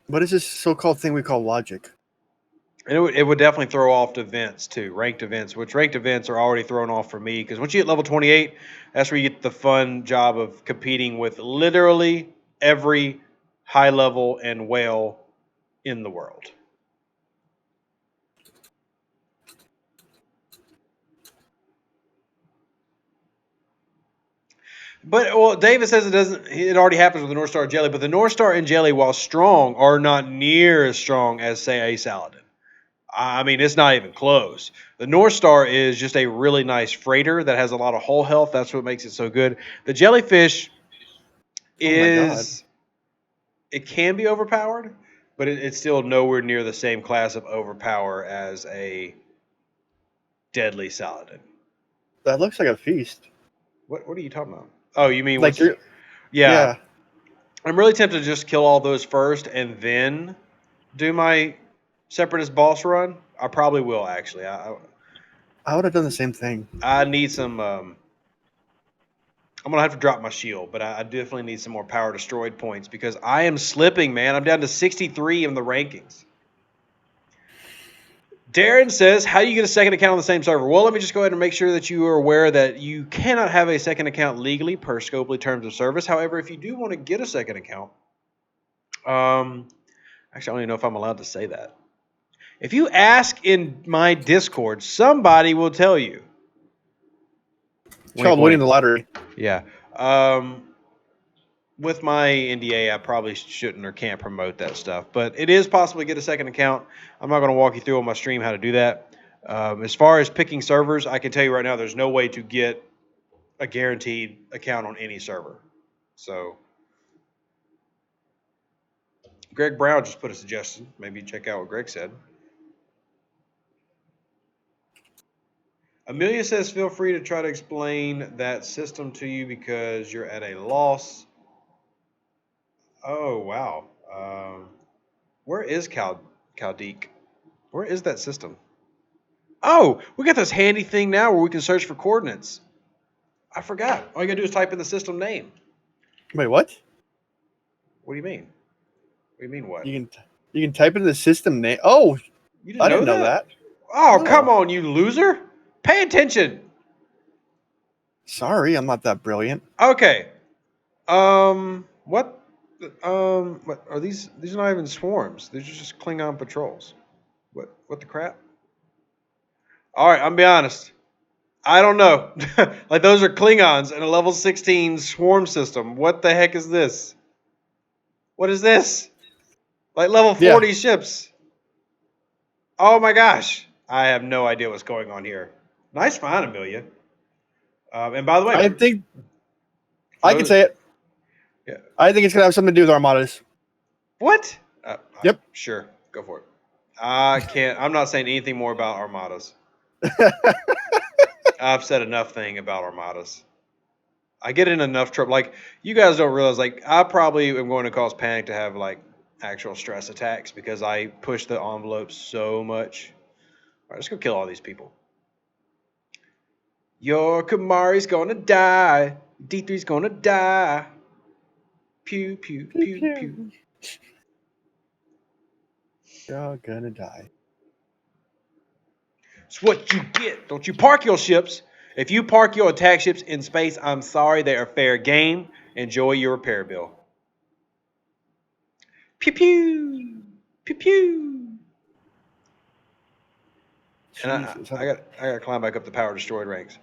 What is this so-called thing we call logic? And it would definitely throw off events too, ranked events, which ranked events are already thrown off for me because once you hit level 28, that's where you get the fun job of competing with literally every high level and whale in the world. But well, David says it doesn't. It already happens with the North Star Jelly, but the North Star and Jelly, while strong, are not near as strong as say a Saladin. I mean, it's not even close. The North Star is just a really nice freighter that has a lot of hull health. That's what makes it so good. The Jellyfish is it can be overpowered, but it's still nowhere near the same class of overpower as a deadly Saladin. That looks like a feast. What are you talking about? Oh, you mean Like you're, yeah. I'm really tempted to just kill all those first and then do my Separatist boss run. I probably will actually. I would have done the same thing. I need some. I'm gonna have to drop my shield, but I definitely need some more power destroyed points because I am slipping, man. I'm down to 63 in the rankings. Darren says, how do you get a second account on the same server? Well, let me just go ahead and make sure that you are aware that you cannot have a second account legally per Scopely Terms of Service. However, if you do want to get a second account, actually, I don't even know if I'm allowed to say that. If you ask in my Discord, somebody will tell you. It's called winning the lottery. Yeah. With my NDA, I probably shouldn't or can't promote that stuff. But it is possible to get a second account. I'm not going to walk you through on my stream how to do that. As far as picking servers, I can tell you right now there's no way to get a guaranteed account on any server. So, Greg Brown just put a suggestion. Maybe check out what Greg said. Amelia says, feel free to try to explain that system to you because you're at a loss. Oh, wow. Where is Caldeek? Where is that system? Oh, we got this handy thing now where we can search for coordinates. I forgot. All you got to do is type in the system name. Wait, what? What do you mean? What do you mean what? You can type in the system name. Oh, You I didn't know that. Oh, No. come on, you loser. Pay attention. Sorry, I'm not that brilliant. Okay. What are these? These are not even swarms. These are just Klingon patrols. What the crap? All right, I'm be honest. I don't know. Like those are Klingons in a level 16 swarm system. What the heck is this? What is this? Like level 40 ships. Oh my gosh. I have no idea what's going on here. Nice find, Amelia. And by the way, I think I can say it. Yeah. I think it's gonna have something to do with armadas. What? Yep. Sure, go for it. I can't. I'm not saying anything more about armadas. I've said enough thing about armadas. I get in enough trouble. Like, you guys don't realize, like, I probably am going to cause Panic to have, like, actual stress attacks because I push the envelope so much. All right, let's go kill all these people. Your Kamari's gonna die. D3's gonna die. Pew, pew, pew, pew. You're gonna die. It's what you get. Don't you park your ships. If you park your attack ships in space, I'm sorry, they are fair game. Enjoy your repair bill. Pew pew. Pew pew. And Jesus, I got to climb back up the power destroyed ranks.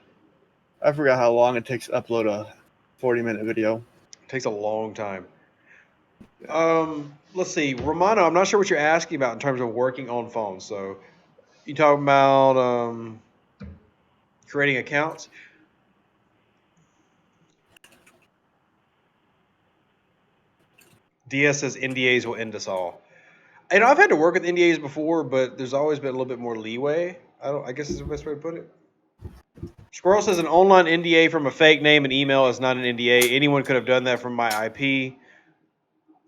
I forgot how long it takes to upload a 40-minute video. It takes a long time. Let's see, Romano. I'm not sure what you're asking about in terms of working on phones. So, you talking about creating accounts? DS says NDAs will end us all. You know, I've had to work with NDAs before, but there's always been a little bit more leeway. I guess is the best way to put it. Squirrel says an online NDA from a fake name and email is not an NDA. Anyone could have done that from my IP.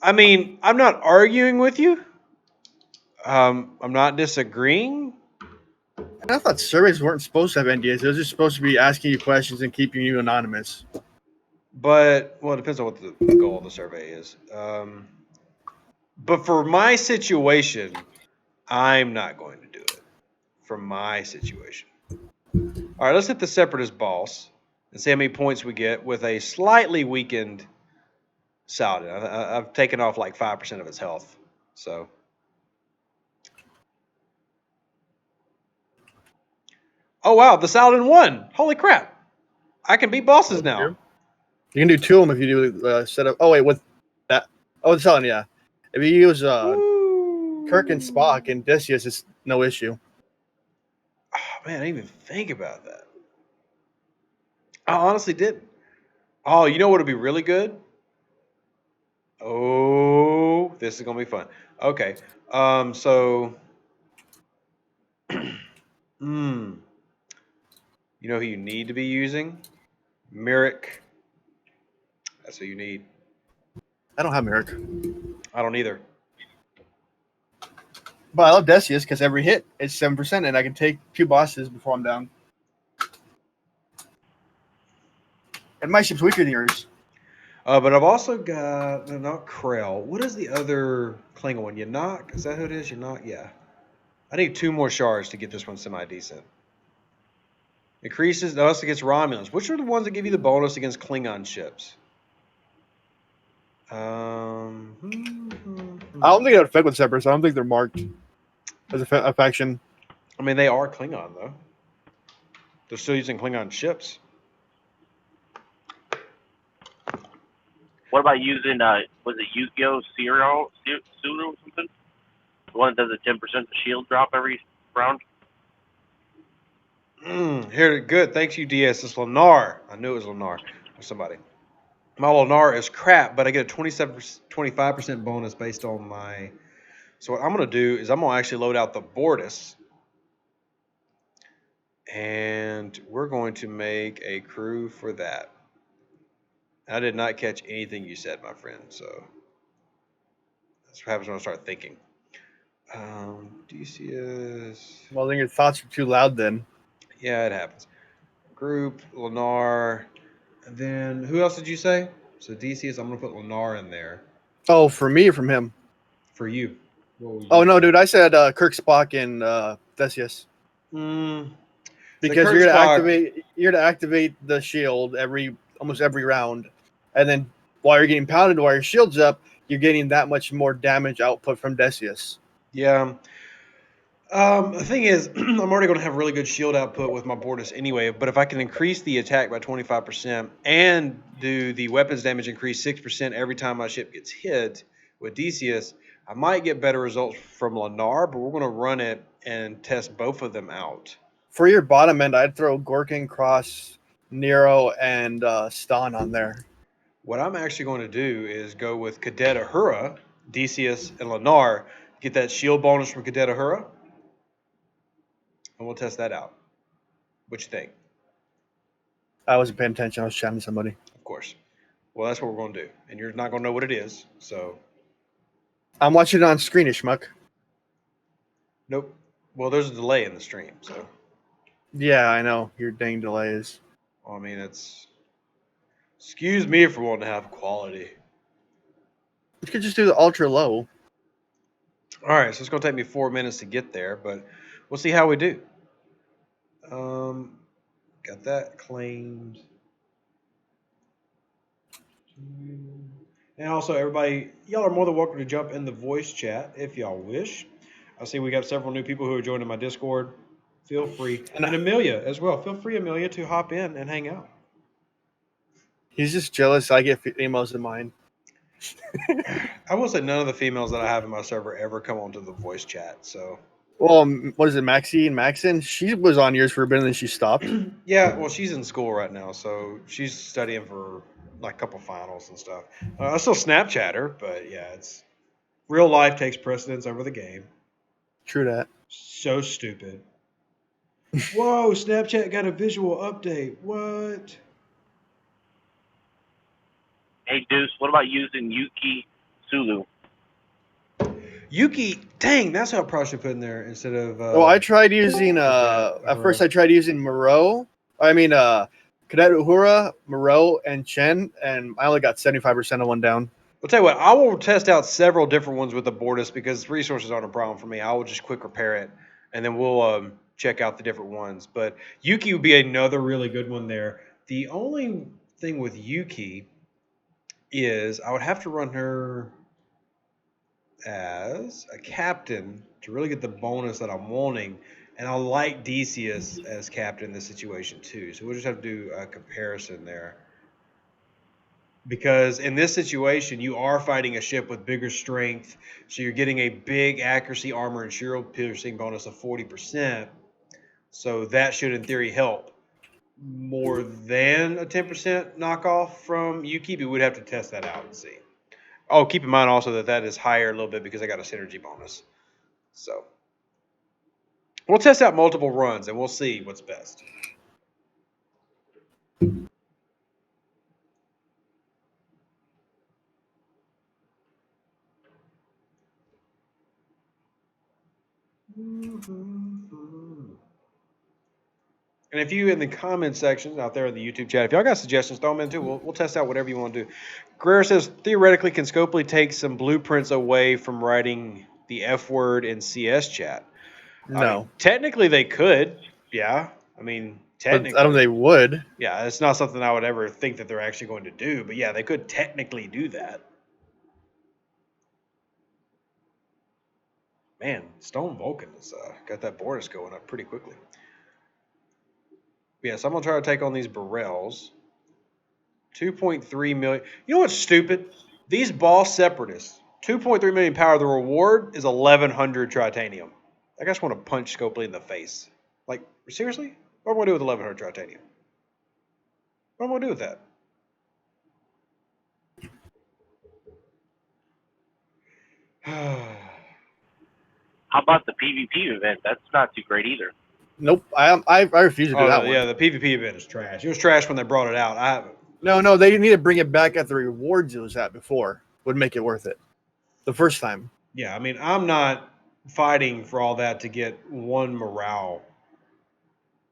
I mean, I'm not arguing with you. I'm not disagreeing. And I thought surveys weren't supposed to have NDAs. They were just supposed to be asking you questions and keeping you anonymous. But, well, it depends on what the goal of the survey is. But for my situation, I'm not going to do it. For my situation. All right, let's hit the Separatist boss and see how many points we get with a slightly weakened Saladin. I've taken off like 5% of its health. So. Oh, wow, the Saladin won. Holy crap. I can beat bosses now. You can do 2 of them if you do setup. Oh, wait, with that. Oh, the Saladin, yeah. If you use Kirk and Spock and Decius, it's no issue. Oh, man, I didn't even think about that. I honestly didn't. Oh, you know what would be really good? Oh, this is going to be fun. Okay. So. You know who you need to be using? Merrick. That's who you need. I don't have Merrick. I don't either. But I love Decius because every hit is 7%, and I can take 2 bosses before I'm down. And my ship's weaker than yours. But I've also got, not Krell. What is the other Klingon one? Yanok? Is that who it is? Yanok? Yeah. I need 2 more shards to get this one semi-decent. Increases, that's against Romulans. Which are the ones that give you the bonus against Klingon ships? I don't think it would affect with Separatists. I don't think they're marked as a faction. I mean, they are Klingon, though. They're still using Klingon ships. What about using, was it Yu-Gi-Oh! Suro or something? The one that does a 10% shield drop every round? Here, good. Thanks you, DS. It's Lenar. I knew it was Lenar or somebody. My Lenar is crap, but I get a 25% bonus based on my... So what I'm going to do is I'm going to actually load out the Bortus. And we're going to make a crew for that. I did not catch anything you said, my friend. So that's what happens when I start thinking. DCS. Well, then your thoughts are too loud then. Yeah, it happens. Group, Lenar. And then who else did you say? So DCS, I'm going to put Lenar in there. Oh, for me or from him? For you. Oh, no, dude. I said Kirk, Spock, and Decius. Because you're to activate the shield almost every round. And then while you're getting pounded, while your shield's up, you're getting that much more damage output from Decius. Yeah. The thing is, I'm already going to have really good shield output with my Bortus anyway, but if I can increase the attack by 25% and do the weapons damage increase 6% every time my ship gets hit with Decius, I might get better results from Lenar, but we're going to run it and test both of them out. For your bottom end, I'd throw Gorkin, Cross, Nero, and Stan on there. What I'm actually going to do is go with Cadet Ahura, Decius, and Lennar get that shield bonus from Cadet Ahura. And we'll test that out. What you think? I wasn't paying attention. I was chatting to somebody. Of course. Well, that's what we're going to do. And you're not going to know what it is. So, I'm watching it on screen, Schmuck. nope. Well, there's a delay in the stream. So, Yeah, I know. Your dang delay is. I mean, it's. Excuse me for wanting to have quality. You could just do the ultra low. All right, so it's going to take me 4 minutes to get there, but we'll see how we do. Got that claimed. And also, everybody, y'all are more than welcome to jump in the voice chat if y'all wish. I see we got several new people who are joining my Discord. Feel free. And Amelia as well. Feel free, Amelia, to hop in and hang out. He's just jealous. I get emails of mine. I will say none of the females that I have in my server ever come onto the voice chat. So, Well, what is it, Maxie and Maxon? She was on yours for a bit and then she stopped. yeah, well, she's in school right now, so she's studying for like a couple finals and stuff. I still Snapchat her, but yeah, it's real life takes precedence over the game. True that. So stupid. Whoa, Snapchat got a visual update. What? Hey, Deuce, what about using Yuki Sulu? Yuki, dang, that's how I probably should put in there instead of. Well, I tried using. At first, I tried using Moreau. Cadet Uhura, Moreau, and Chen, and I only got 75% of one down. I'll tell you what, I will test out several different ones with the Bortus because resources aren't a problem for me. I will just quick repair it, and then we'll check out the different ones. But Yuki would be another really good one there. The only thing with Yuki is I would have to run her as a captain to really get the bonus that I'm wanting. And I like Decius as captain in this situation too. So we'll just have to do a comparison there. Because in this situation, you are fighting a ship with bigger strength. So you're getting a big accuracy, armor, and shield piercing bonus of 40%. So that should, in theory, help more than a 10% knockoff from Yuki. But we'd have to test that out and see. Oh, keep in mind also that that is higher a little bit because I got a synergy bonus. So we'll test out multiple runs and we'll see what's best. And if you in the comment sections out there in the YouTube chat, if y'all got suggestions, throw them in too. We'll test out whatever you want to do. Guerrero says, theoretically, can Scopely take some blueprints away from writing the F word in CS chat? No. Technically, they could. Yeah. I mean, technically. But I don't think they would. Yeah, it's not something I would ever think that they're actually going to do. But yeah, they could technically do that. Man, Stone Vulcan has got that Bortus going up pretty quickly. Yeah, so I'm going to try to take on these Burrells. 2.3 million. You know what's stupid? These boss separatists. 2.3 million power. The reward is 1,100 tritanium. I just want to punch Scopely in the face. Like, seriously? What am I going to do with 1,100 tritanium? What am I going to do with that? How about the PvP event? That's not too great either. Nope. I refuse to do that one. Yeah, the PvP event is trash. It was trash when they brought it out. No, they need to bring it back at the rewards it was at before. Would make it worth it. The first time. Yeah, I mean, I'm not fighting for all that to get one morale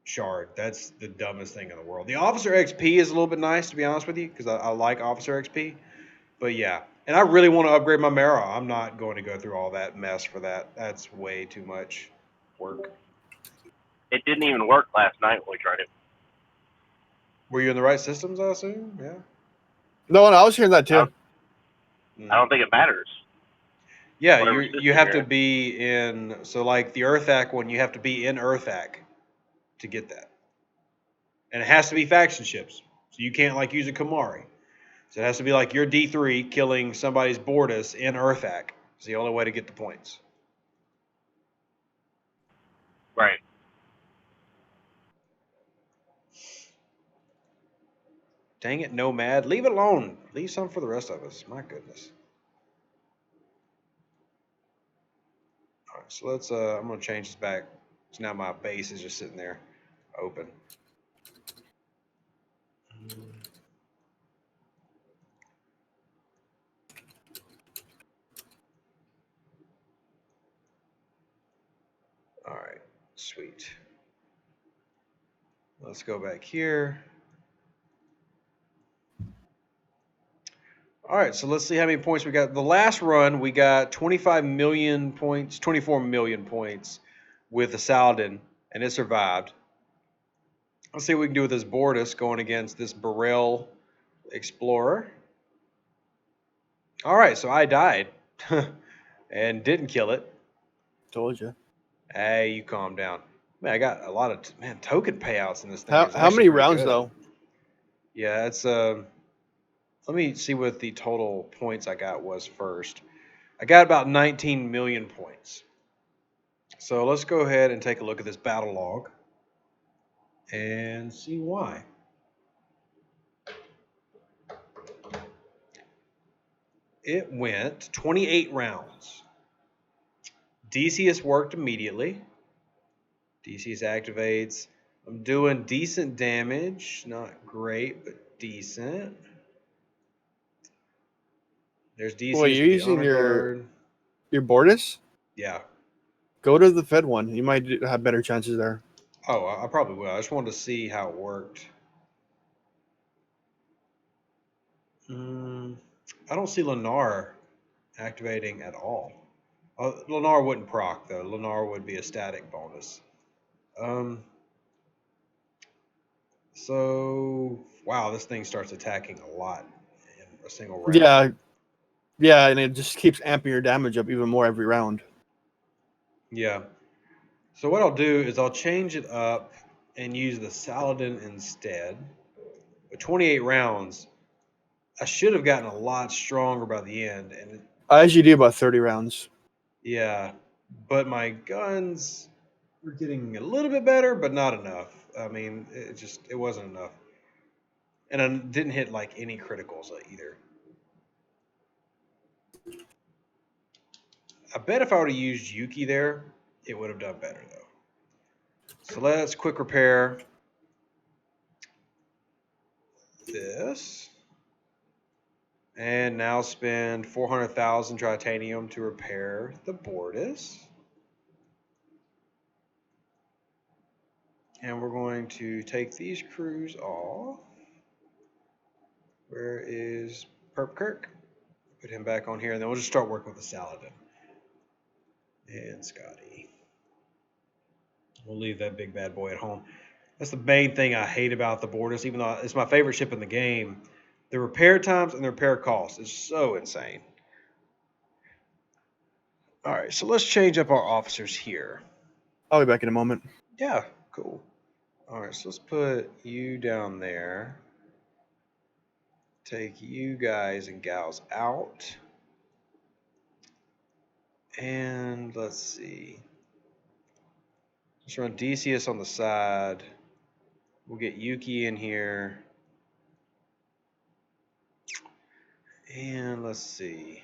shard. That's the dumbest thing in the world. The Officer XP is a little bit nice, to be honest with you, because I like Officer XP. But yeah, and I really want to upgrade my Mara. I'm not going to go through all that mess for that. That's way too much work. It didn't even work last night when we tried it. Were you in the right systems, I assume? Yeah. No, I was hearing that too. I don't think it matters. Yeah, you have to be in, so like the Earthak one, you have to be in Earthak to get that. And it has to be faction ships. So you can't like use a Kamari. So it has to be like your D3 killing somebody's Bortus in Earthak. It's the only way to get the points. Right. Dang it, Nomad. Leave it alone. Leave some for the rest of us. My goodness. so let's. I'm gonna change this back. So now my base is just sitting there, open. All right, sweet. Let's go back here. All right, so let's see how many points we got. The last run, we got 25 million points, 24 million points with the Saladin, and it survived. Let's see what we can do with this Bortus going against this Burrell Explorer. All right, so I died and didn't kill it. Told you. Hey, you calm down. Man, I got a lot of token payouts in this thing. How It's how actually many pretty rounds good. though? Yeah, it's let me see what the total points I got was first. I got about 19 million points. So let's go ahead and take a look at this battle log and see why. It went 28 rounds. Decius worked immediately. Decius activates. I'm doing decent damage. Not great, but decent. There's Boy, Decius you're with the using honor guard. your Bortus? Yeah. Go to the Fed one. You might have better chances there. Oh, I probably will. I just wanted to see how it worked. I don't see Lennar activating at all. Lennar wouldn't proc, though. Lennar would be a static bonus. So, wow, this thing starts attacking a lot in a single round. Yeah, and it just keeps amping your damage up even more every round. Yeah. So what I'll do is I'll change it up and use the Saladin instead. With 28 rounds, I should have gotten a lot stronger by the end. And I usually do about 30 rounds. yeah, but my guns were getting a little bit better, but not enough. I mean, it wasn't enough. And I didn't hit like any criticals either. I bet if I would have used Yuki there, it would have done better though. So let's quick repair this. And now spend 400,000 titanium to repair the Bortus. And we're going to take these crews off. Where is Perp Kirk? Put him back on here, and then we'll just start working with the Saladin. And Scotty. We'll leave that big bad boy at home. That's the main thing I hate about the Bortus, even though it's my favorite ship in the game. The repair times and the repair costs is so insane. All right, so let's change up our officers here. I'll be back in a moment. Yeah, cool. All right, so let's put you down there. Take you guys and gals out. And let's see. Let's run Decius on the side. We'll get Yuki in here. And let's see.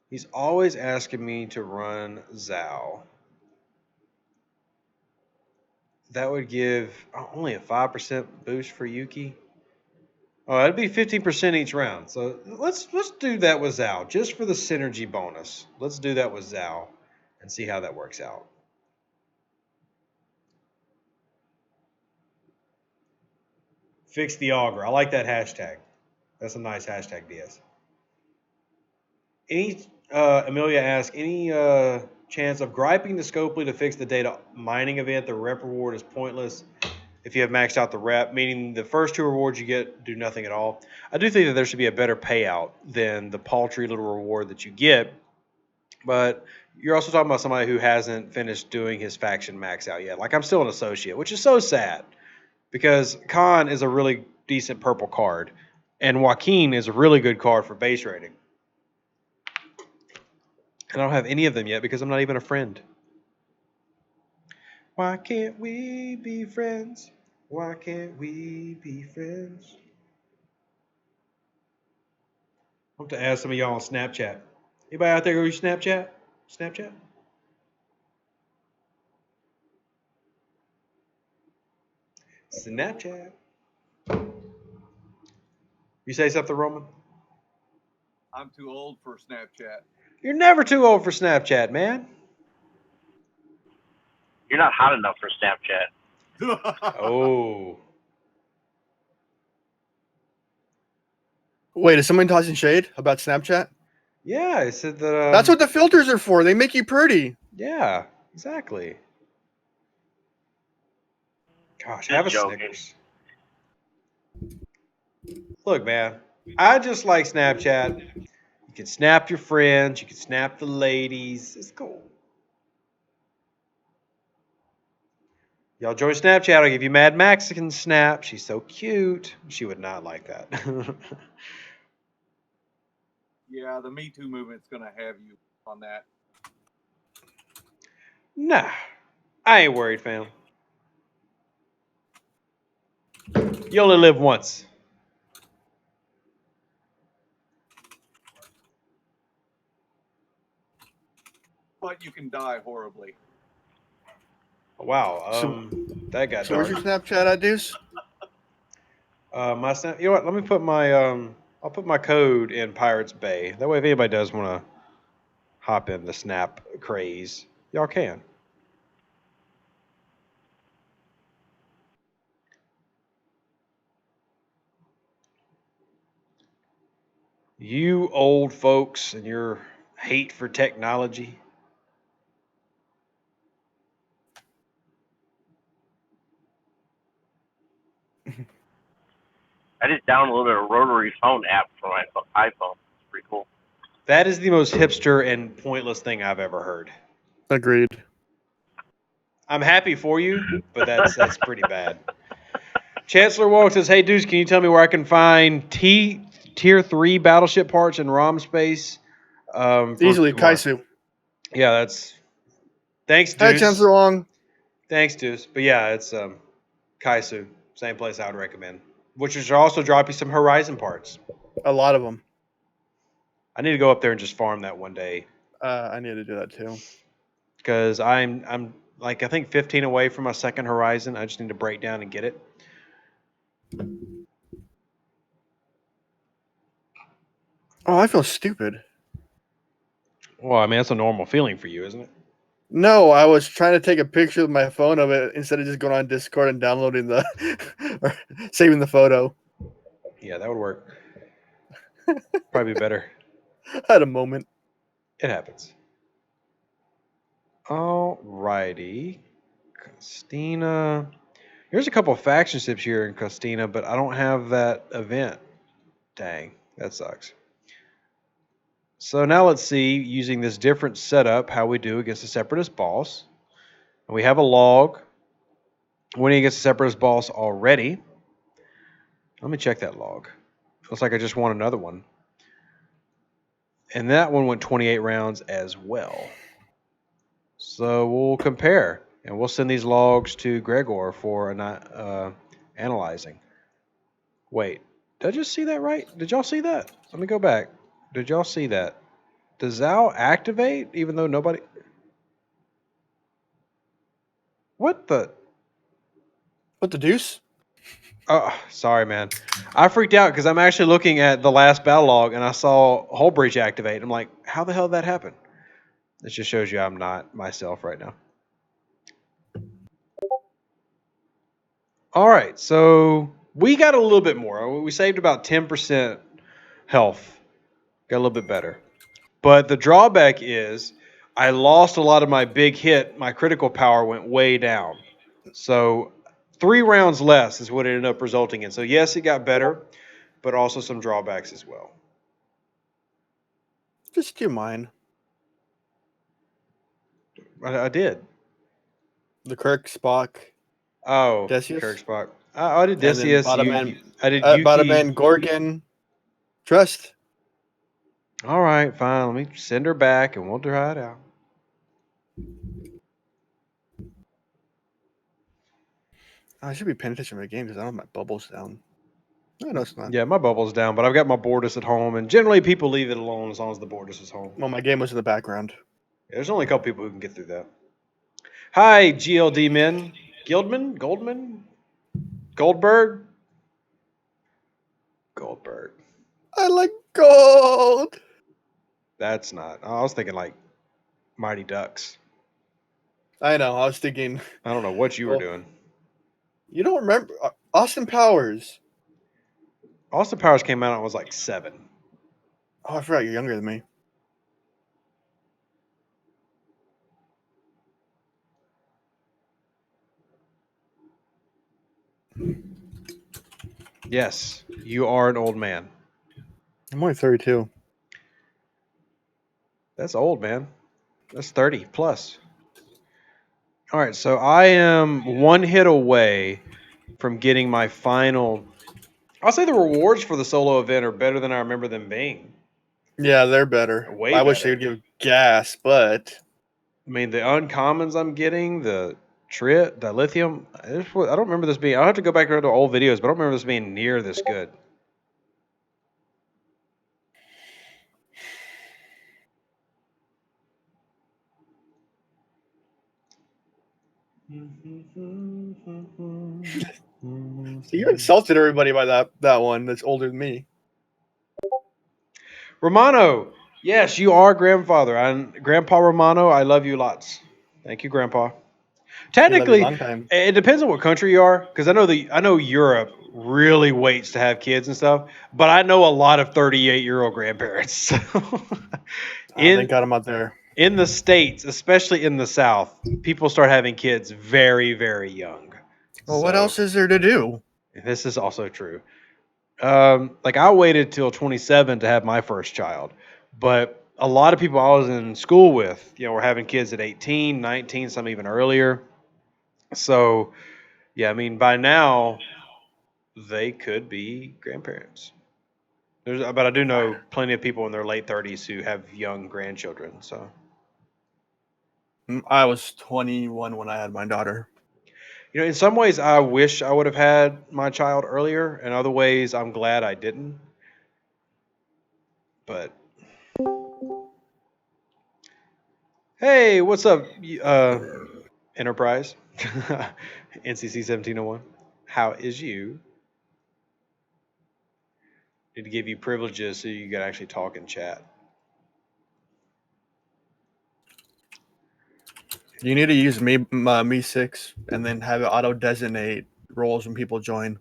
He's always asking me to run Zhao. That would give only a 5% boost for Yuki. Oh, that'd be 15% each round. So let's do that with Zhao, just for the synergy bonus. Let's do that with Zhao and see how that works out. Fix the auger. I like that hashtag. That's a nice hashtag, DS. Amelia asks, any chance of griping to Scopely to fix the data mining event? The rep reward is pointless if you have maxed out the rep, meaning the first two rewards you get do nothing at all. I do think that there should be a better payout than the paltry little reward that you get. But you're also talking about somebody who hasn't finished doing his faction max out yet. Like, I'm still an associate, which is so sad because Khan is a really decent purple card and Joaquin is a really good card for base rating. And I don't have any of them yet because I'm not even a friend. Why can't we be friends? Why can't we be friends? I want to ask some of y'all on Snapchat. Anybody out there who use Snapchat? Snapchat? Snapchat. You say something, Roman? I'm too old for Snapchat. You're never too old for Snapchat, man. You're not hot enough for Snapchat. Oh. Wait, is someone tossing shade about Snapchat? Yeah, I said that. That's what the filters are for. They make you pretty. Yeah, exactly. Gosh, Just have a joking. Snickers. Look, man, I just like Snapchat. You can snap your friends, you can snap the ladies. It's cool. Y'all join Snapchat. I'll give you Mad Mexican snap. She's so cute. She would not like that. Yeah, the Me Too movement's gonna have you on that. Nah, I ain't worried, fam. You only live once. But you can die horribly. Wow, So- that got So where's dark. your Snapchat at, Deuce? My snap. You know what? Let me put my I'll put my code in Pirates Bay. That way, if anybody does want to hop in the snap craze, y'all can. You old folks and your hate for technology. I just downloaded a rotary phone app for my iPhone. It's pretty cool. That is the most hipster and pointless thing I've ever heard. Agreed. I'm happy for you, but that's pretty bad. Chancellor Wong says, "Hey dudes, can you tell me where I can find tier 3 battleship parts in ROM space?" Easily, come on. Kaisu. Yeah, that's. Thanks, Hi, Deuce. Chancellor Wong. Thanks, Deuce. But yeah, it's Kaisu. Same place I would recommend. Which should also drop you some Horizon parts. A lot of them. I need to go up there and just farm that one day. I need to do that too. Because I'm like I think 15 away from my second Horizon. I just need to break down and get it. Oh, I feel stupid. Well, I mean that's a normal feeling for you, isn't it? No, I was trying to take a picture with my phone of it instead of just going on Discord and downloading the or saving the photo. Yeah, that would work. Probably better. I had a moment. It happens. Alrighty. Costina. Here's a couple of faction ships here in Costina, but I don't have that event. Dang, that sucks. So now let's see, using this different setup, how we do against the Separatist boss. And we have a log winning against the Separatist boss already. Let me check that log. Looks like I just won another one. And that one went 28 rounds as well. So we'll compare. And we'll send these logs to Gregor for analyzing. Wait, did I just see that right? Did y'all see that? Let me go back. Did y'all see that? Does Zal activate even though nobody... What the... What the deuce? Oh, sorry, man. I freaked out because I'm actually looking at the last battle log and I saw Hull Breach activate. I'm like, how the hell did that happen? This just shows you I'm not myself right now. All right, so we got a little bit more. We saved about 10% health. Got a little bit better. But the drawback is I lost a lot of my big hit. My critical power went way down. So 3 rounds less is what it ended up resulting in. So yes, it got better, but also some drawbacks as well. Just do mine. I did. The Kirk, Spock, Oh, Decius? Kirk Spock. I did and then Decius. Badaman, I did Yuki. Badaman, Gorgon, Trust. All right, fine. Let me send her back and we'll try it out. I should be paying attention to my game because I don't have my bubbles down. No, it's not. Yeah, my bubble's down, but I've got my Bortus at home, and generally people leave it alone as long as the Bortus is home. Well, my game was in the background. There's only a couple people who can get through that. Hi, GLD men. Goldberg? Goldberg. I like gold. That's not. I was thinking like Mighty Ducks. I know. I was thinking. I don't know what you were Well, doing. you don't remember Austin Powers? Austin Powers came out when I was like 7. Oh, I forgot you're younger than me. Yes, you are an old man. I'm only 32. That's old, man. That's 30 plus. All right, so I am one hit away from getting my final. I'll say the rewards for the solo event are better than I remember them being. Yeah, they're better. Way I wish they better. would give gas, but I mean, the uncommons I'm getting, the trit, the lithium. I don't remember this being. I'll have to go back to old videos, but I don't remember this being near this good. so you insulted everybody by that one that's older than me. Romano, yes, you are grandfather. Grandpa Romano, I love you lots. Thank you, Grandpa. We love you Technically, long time. it depends on what country you are, because I know Europe really waits to have kids and stuff, but I know a lot of 38-year-old grandparents. Oh, thank God I'm not there. In the States, especially in the South, people start having kids very, very young. Well, what else is there to do? This is also true. Like I waited till 27 to have my first child, but a lot of people I was in school with, were having kids at 18, 19, some even earlier. So, yeah, I mean, by now they could be grandparents. But I do know plenty of people in their late 30s who have young grandchildren. So, I was 21 when I had my daughter. in some ways, I wish I would have had my child earlier. In other ways, I'm glad I didn't. But hey, what's up, Enterprise? NCC 1701. How is you? Need to give you privileges so you can actually talk and chat. You need to use Me 6 and then have it auto designate roles when people join.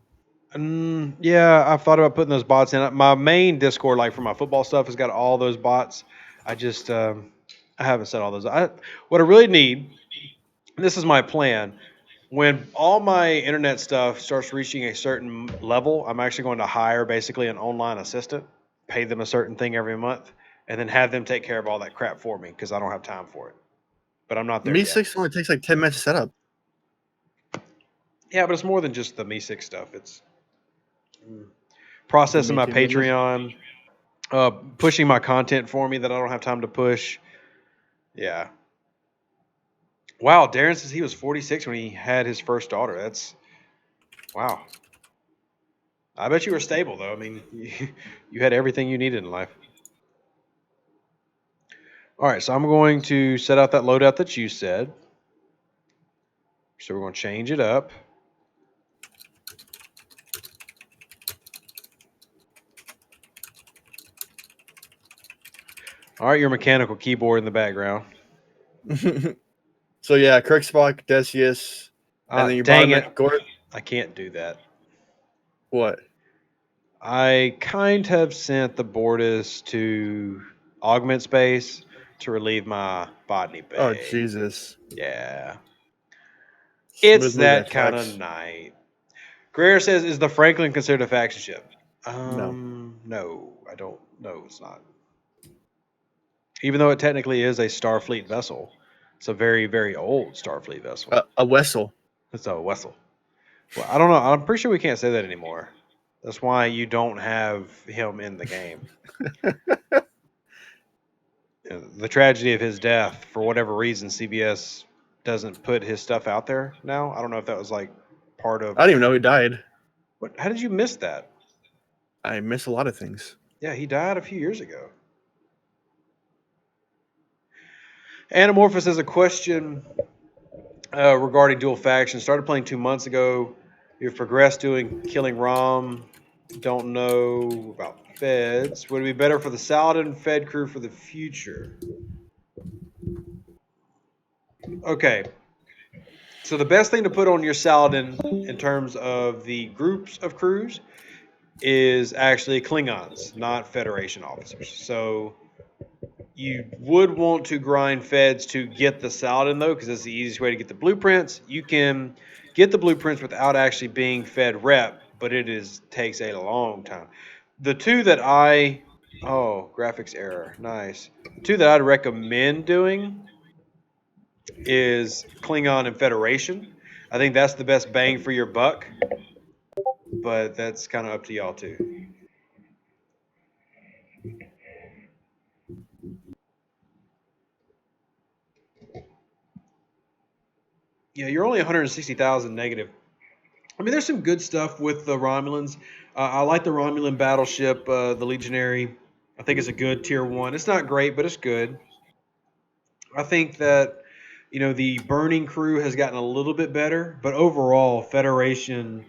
Yeah, I've thought about putting those bots in. My main Discord, like for my football stuff, has got all those bots. I just I haven't set all those. What I really need. This is my plan. When all my internet stuff starts reaching a certain level, I'm actually going to hire basically an online assistant, pay them a certain thing every month, and then have them take care of all that crap for me because I don't have time for it. But I'm not there Me yet. 6 only takes like 10 minutes to set up. Yeah, but it's more than just the Me 6 stuff. It's processing my Me Too movement. Patreon, pushing my content for me that I don't have time to push. Yeah. Wow, Darren says he was 46 when he had his first daughter. That's wow. I bet you were stable though. I mean, you had everything you needed in life. All right, so I'm going to set out that loadout that you said. So we're going to change it up. All right, your mechanical keyboard in the background. So yeah, Kirkspock, Decius, and then you Dang bottom it. Gord. I can't do that. What? I kind have sent the Bortus to augment space to relieve my Botany Bay. Oh Jesus! Yeah. It's Smooth move that that kind of flex. night. Greer says, is the Franklin considered a faction ship? No. No, I don't. No, it's not. Even though it technically is a Starfleet vessel, it's a very, very old Starfleet vessel. A Wessel. It's a vessel. Well, I don't know. I'm pretty sure we can't say that anymore. That's why you don't have him in the game. The tragedy of his death, for whatever reason, CBS doesn't put his stuff out there now. I don't know if that was like part of. I didn't even know he died. What? How did you miss that? I miss a lot of things. Yeah, he died a few years ago. Anamorphous has a question regarding dual factions. Started playing 2 months ago. You've progressed doing killing Rom. Don't know about feds. Would it be better for the Saladin Fed crew for the future? Okay. So the best thing to put on your Saladin in terms of the groups of crews is actually Klingons, not Federation officers. So you would want to grind feds to get the Saladin though, because that's the easiest way to get the blueprints. You can get the blueprints without actually being fed rep, but takes a long time. The two that graphics error, nice. The two that I'd recommend doing is Klingon and Federation. I think that's the best bang for your buck, but that's kind of up to y'all too. Yeah, you're only 160,000 negative. I mean, there's some good stuff with the Romulans. I like the Romulan battleship, the Legionary. I think it's a good tier 1. It's not great, but it's good. I think that the Burning crew has gotten a little bit better, but overall, Federation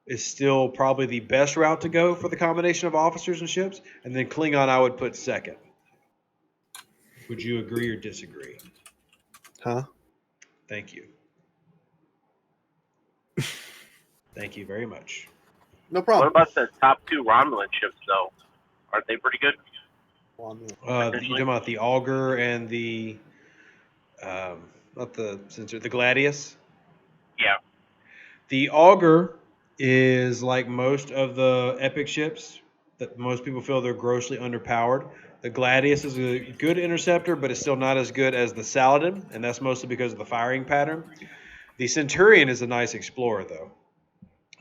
is still probably the best route to go for the combination of officers and ships. And then Klingon, I would put second. Would you agree or disagree? Huh? Thank you. Thank you very much. No What problem. about the top 2 Romulan ships, though? Aren't they pretty good? You're talking about the Augur and the not the sensor, the Gladius. Yeah. The Augur is like most of the epic ships that most people feel they're grossly underpowered. The Gladius is a good interceptor, but it's still not as good as the Saladin, and that's mostly because of the firing pattern. The Centurion is a nice explorer, though.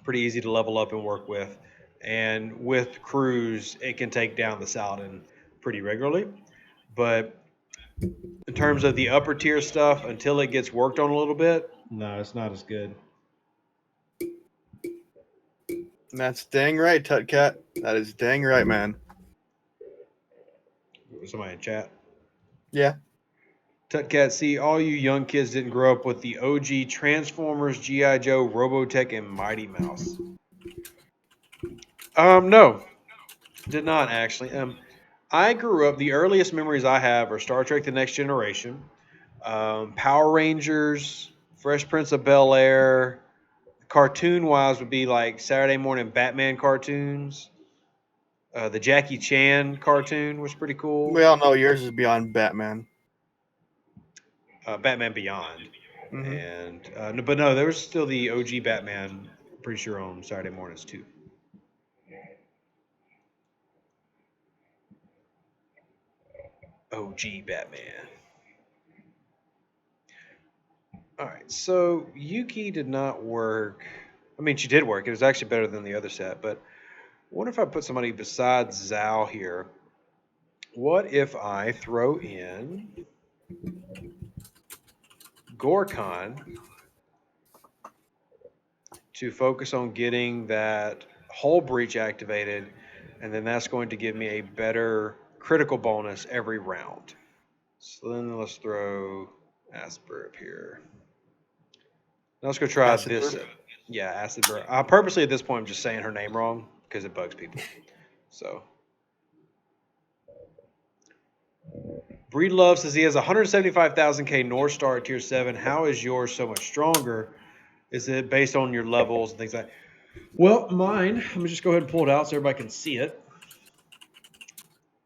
Pretty easy to level up and work with. And with crews, it can take down the Saladin pretty regularly. But in terms of the upper tier stuff, until it gets worked on a little bit, no, it's not as good. That's dang right, Tutcat. That is dang right, man. Somebody in chat. Yeah. Tutcat, see, all you young kids didn't grow up with the OG Transformers, G.I. Joe, Robotech, and Mighty Mouse. No, did not actually. I grew up, the earliest memories I have are Star Trek The Next Generation, Power Rangers, Fresh Prince of Bel-Air. Cartoon-wise would be like Saturday morning Batman cartoons. The Jackie Chan cartoon was pretty cool. We all know yours is beyond Batman. Batman Beyond. Mm-hmm. And but no, there was still the OG Batman, pretty sure, on Saturday mornings too. OG Batman. All right, so Yuki did not work. I mean, she did work. It was actually better than the other set, but what if I put somebody besides Zhao here? What if I throw in Gorkon to focus on getting that hull breach activated, and then that's going to give me a better critical bonus every round. So then let's throw Asper up here. Now let's go try Acid this. Burp? Yeah, Acid Burp. Purposely at this point, I'm just saying her name wrong because it bugs people. So. Breedlove says he has 175,000K North Star at tier 7. How is yours so much stronger? Is it based on your levels and things like that? Well, mine, let me just go ahead and pull it out so everybody can see it.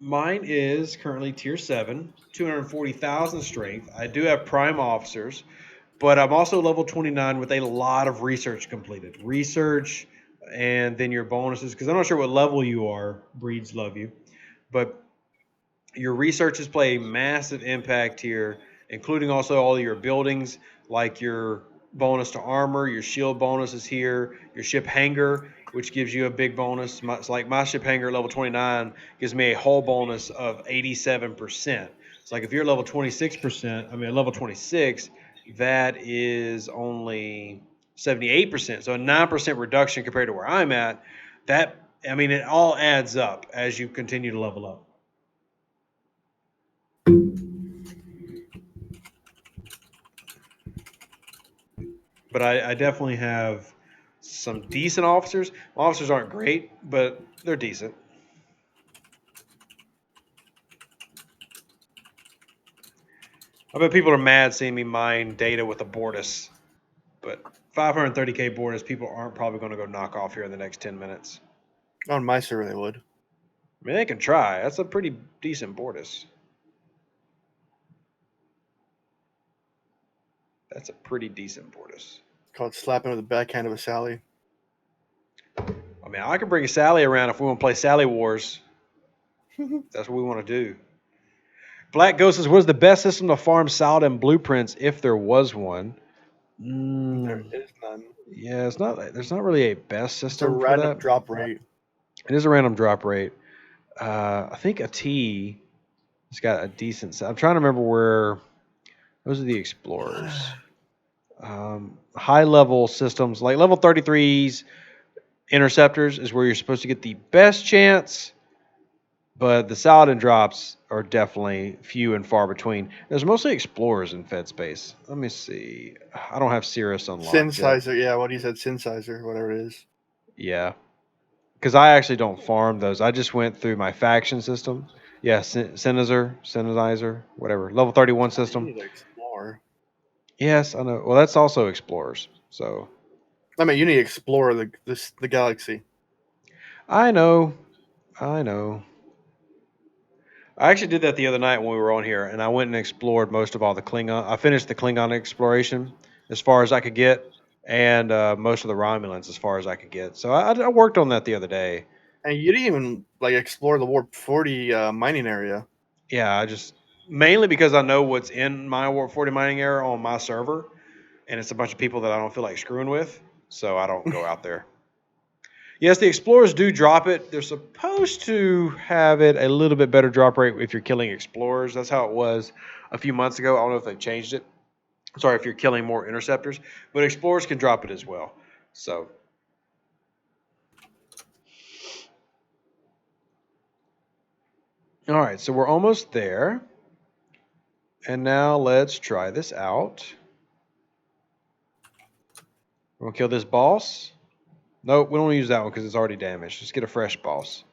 Mine is currently tier 7, 240,000 strength. I do have prime officers, but I'm also level 29 with a lot of research completed. Research and then your bonuses, because I'm not sure what level you are, Breeds love you, but your researches play a massive impact here, including also all your buildings, like your bonus to armor, your shield bonus is here, your ship hangar, which gives you a big bonus. It's like my ship hangar level 29 gives me a whole bonus of 87%. It's like if you're level 26%, level 26, that is only 78%. So a 9% reduction compared to where I'm at. It all adds up as you continue to level up. But I definitely have some decent officers. My officers aren't great, but they're decent. I bet people are mad seeing me mine data with a Bortus, but 530k Bortus, people aren't probably going to go knock off here in the next 10 minutes. On my server, they would. I mean, they can try. That's a pretty decent Bortus. That's a pretty decent Bortus. It's called slapping with the backhand of a Sally. I mean, I could bring Sally around if we want to play Sally Wars. That's what we want to do. Black Ghost says, what is the best system to farm Salad and blueprints if there was one? There is none. Yeah, it's not. There's not really a best It's a system for random that. drop rate. It is a random drop rate. I think a T has got a decent. I'm trying to remember where. Those are the explorers. High level systems like level 33s, interceptors is where you're supposed to get the best chance. But the Salad and drops are definitely few and far between. There's mostly explorers in Fed space. Let me see. I don't have Cirrus unlocked yet. Synthesizer, yeah, what he said, synthesizer, whatever it is. Yeah. Because I actually don't farm those. I just went through my faction system. Yeah, Synthesizer, whatever. Level 31 You system. need to explore. Yes, I know. Well, that's also explorers. So I mean, you need to explore the galaxy. I know. I actually did that the other night when we were on here, and I went and explored most of all the Klingon. I finished the Klingon exploration as far as I could get, and most of the Romulans as far as I could get. So I worked on that the other day. And you didn't even like explore the Warp 40 mining area. Yeah, I just mainly because I know what's in my Warp 40 mining area on my server, and it's a bunch of people that I don't feel like screwing with, so I don't go out there. Yes, the explorers do drop it. They're supposed to have it a little bit better drop rate if you're killing explorers. That's how it was a few months ago. I don't know if they've changed it. Sorry, if you're killing more interceptors, but explorers can drop it as well. So, all right, so we're almost there. And now let's try this out. We're going to kill this boss. Nope, we don't use that one because it's already damaged. Let's get a fresh boss.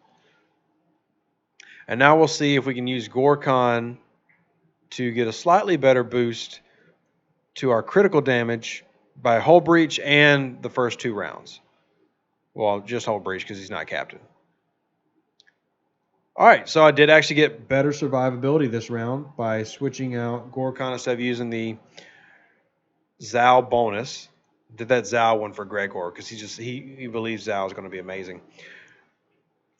And now we'll see if we can use Gorkon to get a slightly better boost to our critical damage by Hull Breach and the first 2 rounds. Well, just Hull Breach because he's not captain. All right, so I did actually get better survivability this round by switching out Gorkon instead of using the Zal bonus. Did that Zal one for Gregor because he believes Zal is going to be amazing.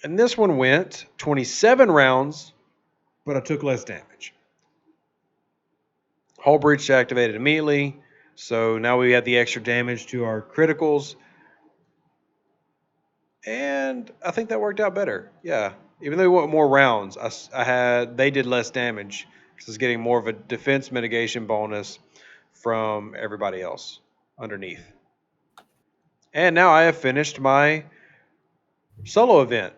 And this one went 27 rounds, but I took less damage. Hull Breach activated immediately, so now we have the extra damage to our criticals. And I think that worked out better. Yeah, even though we went more rounds, they did less damage because I was getting more of a defense mitigation bonus from everybody else underneath. And now I have finished my solo event.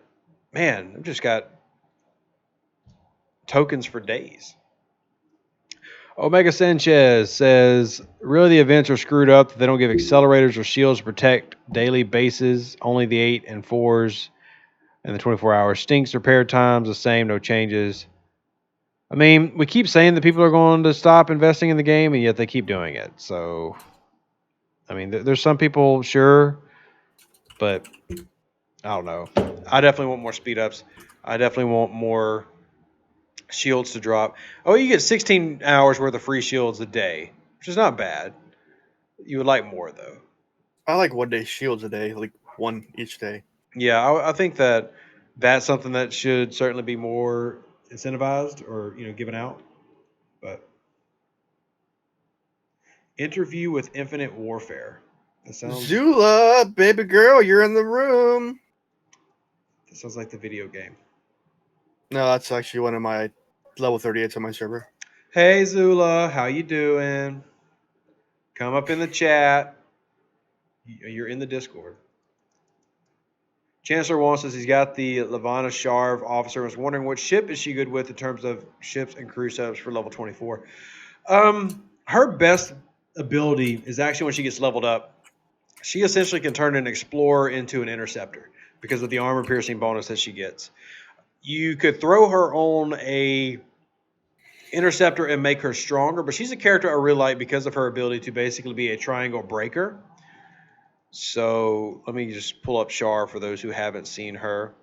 Man, I've just got tokens for days. Omega Sanchez says, really the events are screwed up. They don't give accelerators or shields to protect daily bases. Only the 8 and 4s and the 24 hours. Stinks repair times the same, no changes. I mean, we keep saying that people are going to stop investing in the game, and yet they keep doing it. So, I mean, there's some people, sure, but I don't know. I definitely want more speed ups. I definitely want more shields to drop. Oh, you get 16 hours worth of free shields a day, which is not bad. You would like more, though. I like 1 day shields a day, like 1 each day. Yeah, I think that's something that should certainly be more incentivized or given out. But interview with Infinite Warfare. That sounds Zula, baby girl, you're in the room. That sounds like the video game. No, that's actually one of my level 38s on my server. Hey Zula, how you doing? Come up in the chat. You're in the Discord. Chancellor Wong says he's got the Levana Sharv officer. I was wondering what ship is she good with in terms of ships and crew setups for level 24. Her best ability is actually when she gets leveled up, she essentially can turn an explorer into an interceptor because of the armor piercing bonus that she gets. You could throw her on a interceptor and make her stronger, but she's a character I really like because of her ability to basically be a triangle breaker. So let me just pull up Char for those who haven't seen her.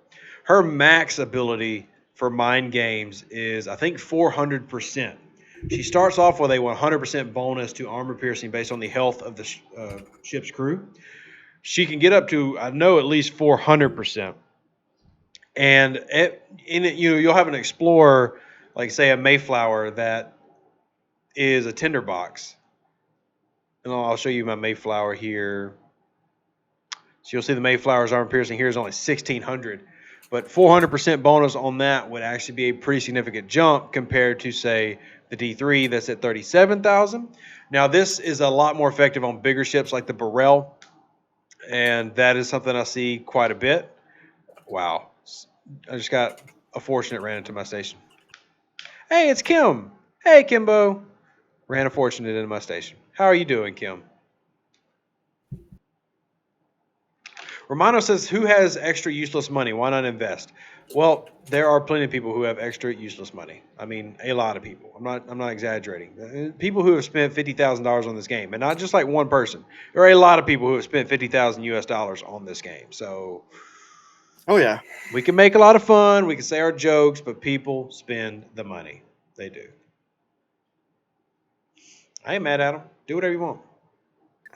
Her max ability for mind games is, I think, 400%. She starts off with a 100% bonus to armor piercing based on the health of the ship's crew. She can get up to, I know, at least 400%. And you'll have an explorer, like say a Mayflower, that is a tinderbox. And I'll show you my Mayflower here. So you'll see the Mayflower's armor piercing here is only 1,600. But 400% bonus on that would actually be a pretty significant jump compared to, say, the D3 that's at 37,000. Now, this is a lot more effective on bigger ships like the Burrell, and that is something I see quite a bit. Wow. I just got a fortunate ran into my station. Hey, it's Kim. Hey, Kimbo. Ran a fortunate into my station. How are you doing, Kim? Romano says, who has extra useless money? Why not invest? Well, there are plenty of people who have extra useless money. I mean, a lot of people. I'm not exaggerating. People who have spent $50,000 on this game, and not just like one person. There are a lot of people who have spent 50,000 US dollars on this game. So, Oh yeah. we can make a lot of fun. We can say our jokes, but people spend the money. They do. I ain't mad at them. Do whatever you want.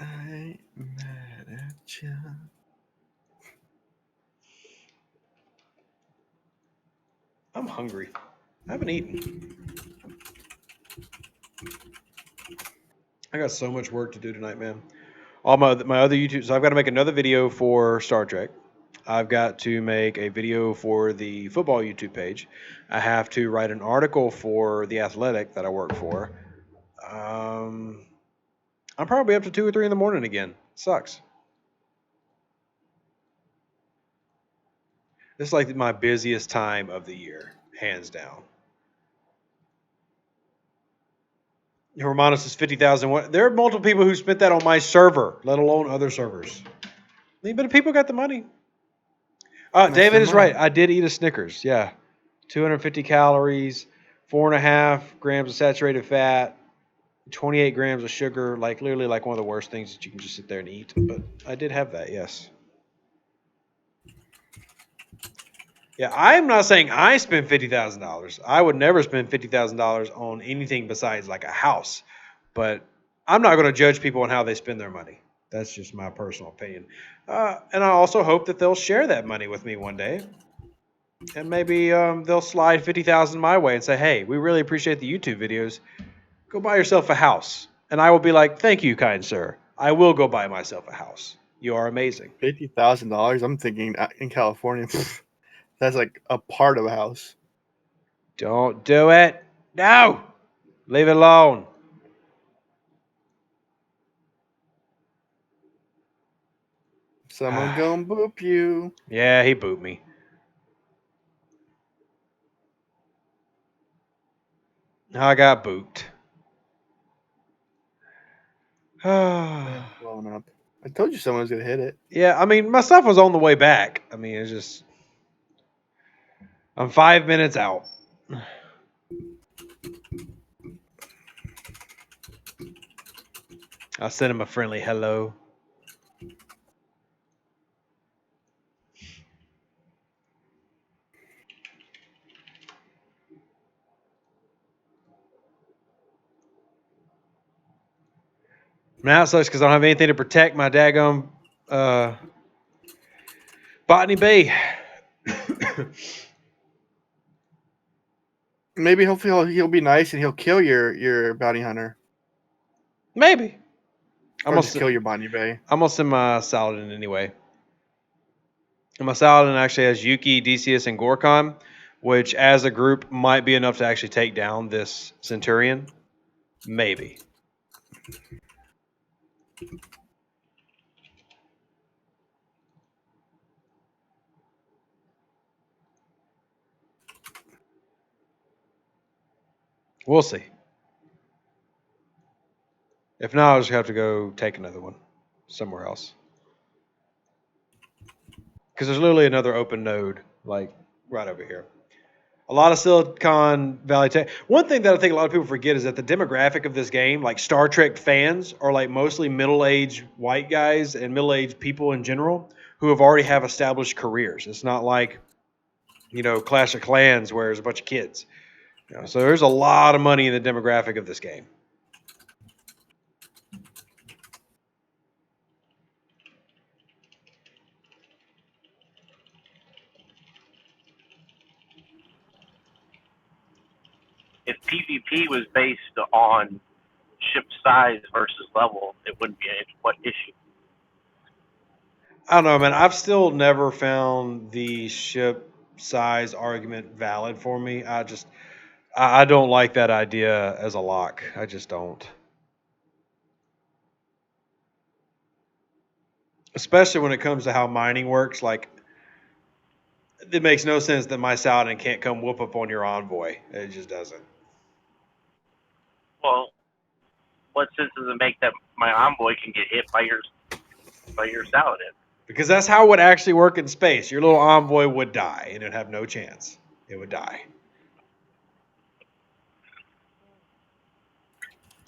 I ain't mad at you. I'm hungry. I haven't eaten. I got so much work to do tonight, man. All my other YouTube. So I've got to make another video for Star Trek. I've got to make a video for the football YouTube page. I have to write an article for The Athletic that I work for. I'm probably up to 2 or 3 in the morning again. Sucks. This is like my busiest time of the year, hands down. Hermanos is 50,000. There are multiple people who spent that on my server, let alone other servers. But people got the money. David is right. I did eat a Snickers. Yeah. 250 calories, 4.5 grams of saturated fat, 28 grams of sugar. Like literally like one of the worst things that you can just sit there and eat. But I did have that, yes. Yeah, I'm not saying I spent $50,000. I would never spend $50,000 on anything besides like a house. But I'm not going to judge people on how they spend their money. That's just my personal opinion. And I also hope that they'll share that money with me one day. And maybe they'll slide $50,000 my way and say, hey, we really appreciate the YouTube videos. Go buy yourself a house. And I will be like, thank you, kind sir. I will go buy myself a house. You are amazing. $50,000. I'm thinking in California, that's like a part of a house. Don't do it. No. Leave it alone. Someone gonna boop you. Yeah, he booped me. I got booped. Blowing up. I told you someone was gonna hit it. Yeah, I mean, my stuff was on the way back. I mean, it's just... I'm 5 minutes out. I'll send him a friendly hello. Now it sucks because I don't have anything to protect my daggum Botany Bay. Maybe hopefully he'll be nice and he'll kill your bounty hunter. Maybe. Or just kill your Botany Bay. I'm going to send my Saladin anyway. And my Saladin actually has Yuki, Decius, and Gorkon, which as a group might be enough to actually take down this Centurion. Maybe. We'll see. If not, I'll just have to go take another one somewhere else. Because there's literally another open node, like right over here. A lot of Silicon Valley tech. One thing that I think a lot of people forget is that the demographic of this game, like Star Trek fans, are like mostly middle-aged white guys and middle-aged people in general who have already have established careers. It's not like, Clash of Clans where there's a bunch of kids. So there's a lot of money in the demographic of this game. If PvP was based on ship size versus level, it wouldn't be what issue. I don't know, man. I've still never found the ship size argument valid for me. I don't like that idea as a lock. I just don't. Especially when it comes to how mining works. Like, it makes no sense that my Saladin can't come whoop up on your envoy. It just doesn't. Well, what sense does it make that my envoy can get hit by your Saladin? Because that's how it would actually work in space. Your little envoy would die, and it'd have no chance. It would die.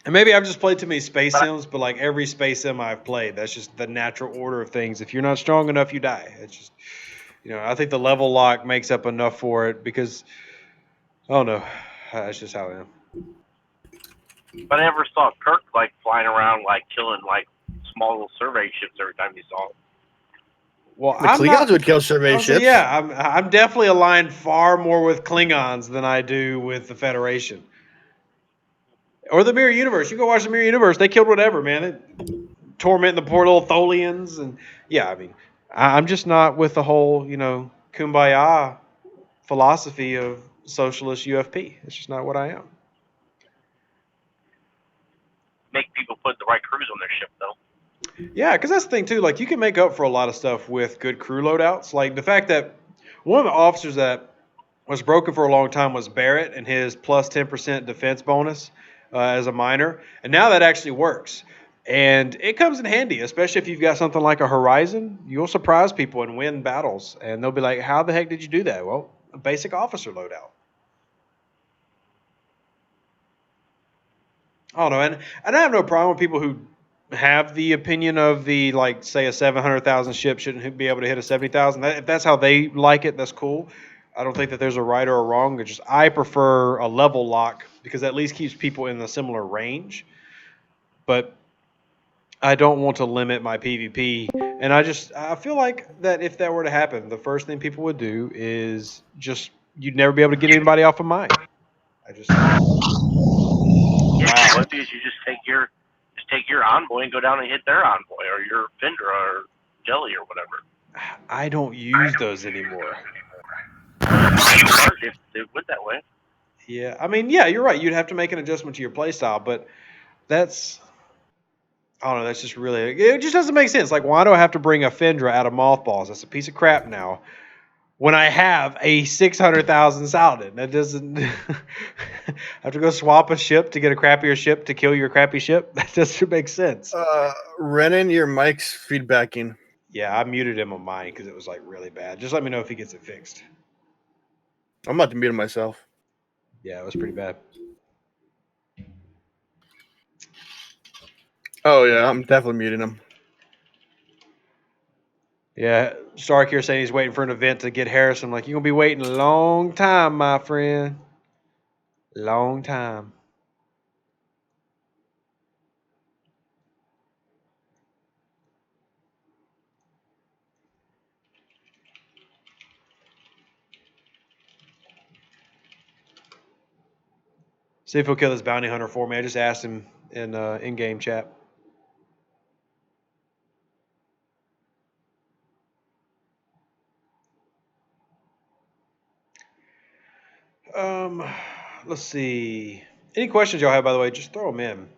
And maybe I've just played too many space sims, but like every space sim I've played, that's just the natural order of things. If you're not strong enough, you die. It's just, I think the level lock makes up enough for it because, I don't know, that's just how I am. But I never saw Kirk like flying around like killing like small little survey ships every time you saw him. Well, The Klingons would kill survey ships. Yeah, I'm definitely aligned far more with Klingons than I do with the Federation. Or the Mirror Universe. You go watch the Mirror Universe. They killed whatever, man. Tormenting the poor little Tholians. And yeah, I mean, I'm just not with the whole, kumbaya philosophy of socialist UFP. It's just not what I am. Make people put the right crews on their ship, though. Yeah, because that's the thing, too. Like, you can make up for a lot of stuff with good crew loadouts. Like, the fact that one of the officers that was broken for a long time was Barrett and his plus 10% defense bonus as a miner. And now that actually works. And it comes in handy, especially if you've got something like a Horizon. You'll surprise people and win battles. And they'll be like, how the heck did you do that? Well, a basic officer loadout. I don't know. And I have no problem with people who have the opinion of the, like, say, a 700,000 ship shouldn't be able to hit a 70,000. If that's how they like it, that's cool. I don't think that there's a right or a wrong. It's just I prefer a level lock because that at least keeps people in a similar range. But I don't want to limit my PvP. And I feel like that if that were to happen, the first thing people would do is you'd never be able to get anybody off of mine. Yeah, what do is you just take your envoy and go down and hit their envoy or your Fendra or Jelly or whatever. I don't use those anymore. If it went that way. Yeah, I mean, yeah, you're right. You'd have to make an adjustment to your playstyle, but I don't know, that's just really, it just doesn't make sense. Like, why do I have to bring a Fendra out of mothballs? That's a piece of crap now. When I have a 600,000 Saladin, that doesn't I have to go swap a ship to get a crappier ship to kill your crappy ship. That doesn't make sense. Renan, your mic's feedbacking. Yeah, I muted him on mine because it was like really bad. Just let me know if he gets it fixed. I'm about to mute him myself. Yeah, it was pretty bad. Oh yeah, I'm definitely muting him. Yeah, Stark here saying he's waiting for an event to get Harrison. I'm like, you're going to be waiting a long time, my friend. Long time. See if he'll kill this bounty hunter for me. I just asked him in in-game chat. Let's see. Any questions y'all have, by the way, just throw them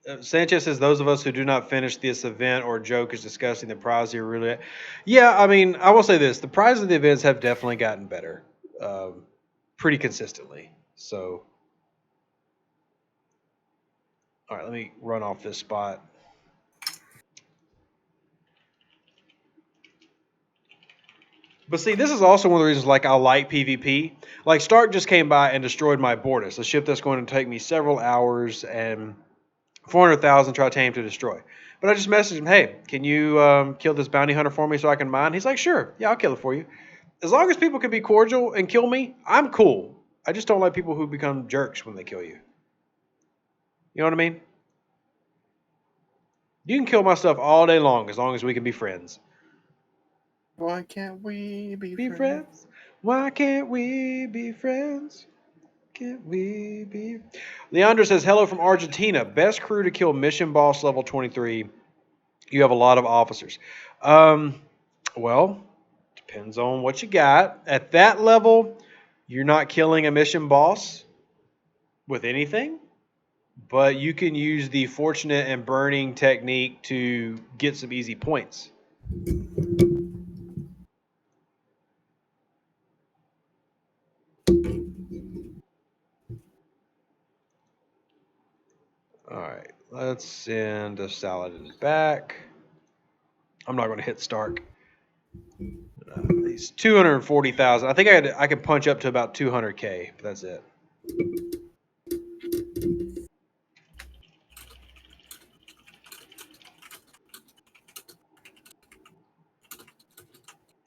in. Sanchez says, those of us who do not finish this event or joke is discussing the prize here really. Yeah, I mean, I will say this. The prize of the events have definitely gotten better pretty consistently. So All right, let me run off this spot. But see, this is also one of the reasons like I like PvP. Like Stark just came by and destroyed my Bortus, a ship that's going to take me several hours and 400,000 titanium to destroy. But I just messaged him, hey, can you kill this bounty hunter for me so I can mine? He's like, sure, yeah, I'll kill it for you. As long as people can be cordial and kill me, I'm cool. I just don't like people who become jerks when they kill you. You know what I mean? You can kill my stuff all day long as we can be friends. Why can't we be Be friends? friends? Why can't we be friends? Can't we be? Leandro says, hello from Argentina. Best crew to kill mission boss level 23. You have a lot of officers. Well, depends on what you got. At that level, you're not killing a mission boss with anything, but you can use the fortunate and burning technique to get some easy points. All right, let's send a Saladin back. I'm not going to hit Stark. He's 240,000. I think I can punch up to about 200K, but that's it.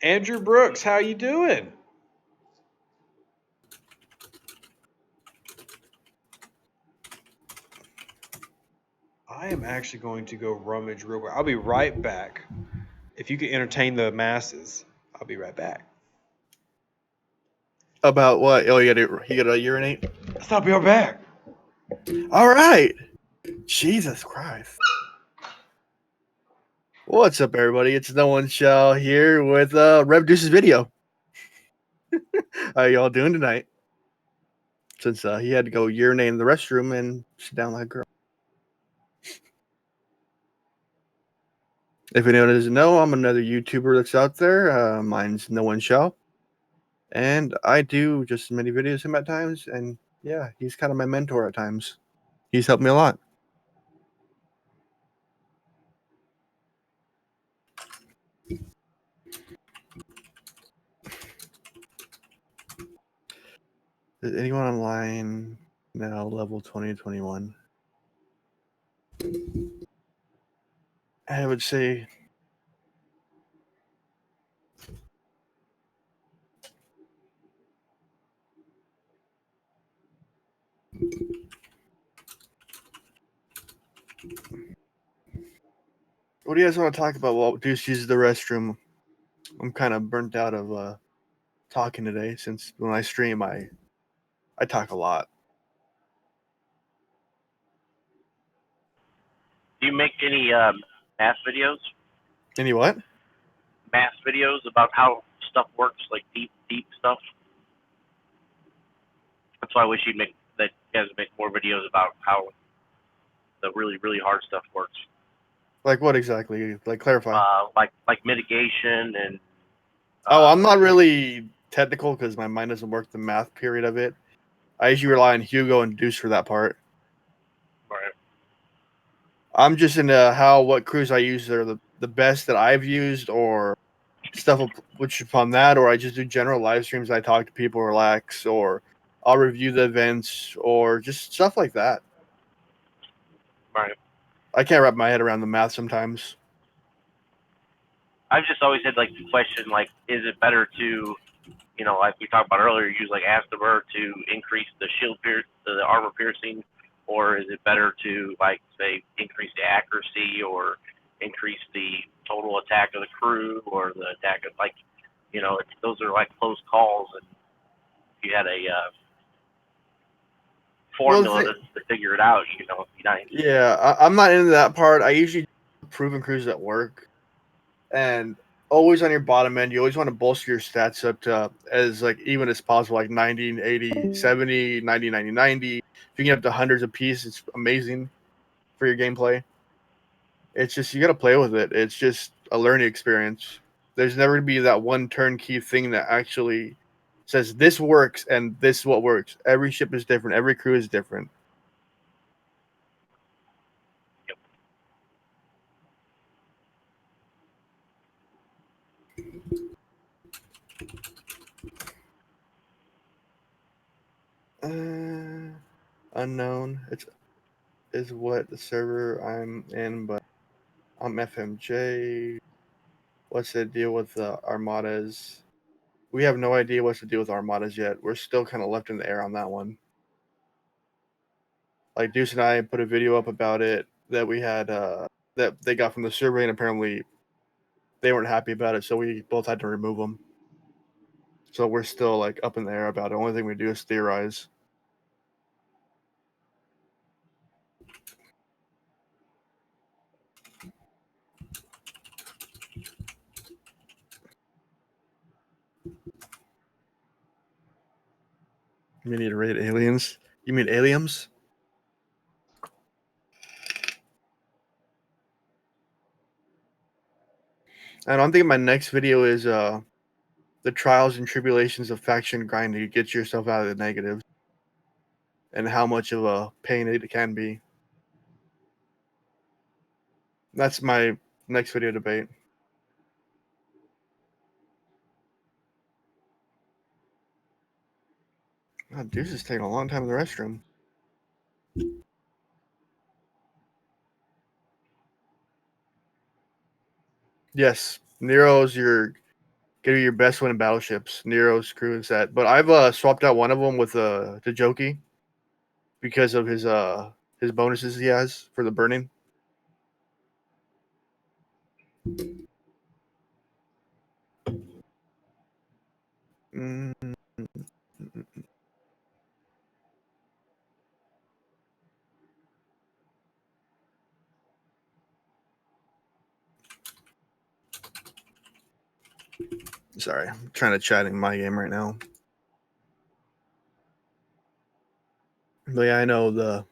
Andrew Brooks, how you doing? I am actually going to go rummage real quick. I'll be right back. If you can entertain the masses, I'll be right back. About what? Oh, you gotta urinate? I'll be right back. All right. Jesus Christ. What's up, everybody? It's No One Shall here with Rev Deuce's video. How y'all doing tonight? Since he had to go urinate in the restroom and sit down like a girl. If anyone doesn't know, I'm another YouTuber that's out there. Mine's No One Shall. And I do just as many videos as him at times. And yeah, he's kind of my mentor at times. He's helped me a lot. Is anyone online now level 2021? I would say what do you guys want to talk about while Deuce uses the restroom? I'm kind of burnt out of talking today since when I stream I talk a lot. Do you make any math videos? Any what? Math videos about how stuff works, like deep stuff? That's why I wish you guys make more videos about how the really, really hard stuff works. Like what exactly? Like clarify. Like mitigation and. I'm not really technical because my mind doesn't work the math period of it. I usually rely on Hugo and Deuce for that part. Right. I'm just into what crews I use are the best that I've used or stuff which upon that, or I just do general live streams. I talk to people, relax, or I'll review the events or just stuff like that. Right. I can't wrap my head around the math sometimes. I've just always had like the question, like, is it better to, like we talked about earlier, use like Astaber to increase the the armor piercing, or is it better to like say increase the accuracy or increase the total attack of the crew or the attack of those are like close calls, and if you had a formula to figure it out, it'd be nice. Yeah, I'm not into that part. I usually proven crews that work. And always on your bottom end, you always want to bolster your stats up to as like even as possible, like 90, 80, 70, 90, 90, 90. If you can get up to hundreds of pieces, it's amazing for your gameplay. It's just you got to play with it. It's just a learning experience. There's never going to be that one turnkey thing that actually says this works and this is what works. Every ship is different. Every crew is different. Unknown. It's is what the server I'm in, but I'm FMJ. What's the deal with the Armadas? We have no idea what's the deal with Armadas yet. We're still kind of left in the air on that one. Like Deuce and I put a video up about it that we had that they got from the survey, and apparently they weren't happy about it, so we both had to remove them. So we're still like up in the air about it. The only thing we do is theorize. You need to raid aliens? You mean aliens? And I'm thinking my next video is the trials and tribulations of faction grinding to get yourself out of the negatives and how much of a pain it can be. That's my next video debate. God, Deuce is taking a long time in the restroom. Yes, Nero's gonna be your best one in battleships. Nero's crew is that, but I've swapped out one of them with Tajoki because of his bonuses he has for the burning. Mm. Sorry, I'm trying to chat in my game right now. But yeah, I know the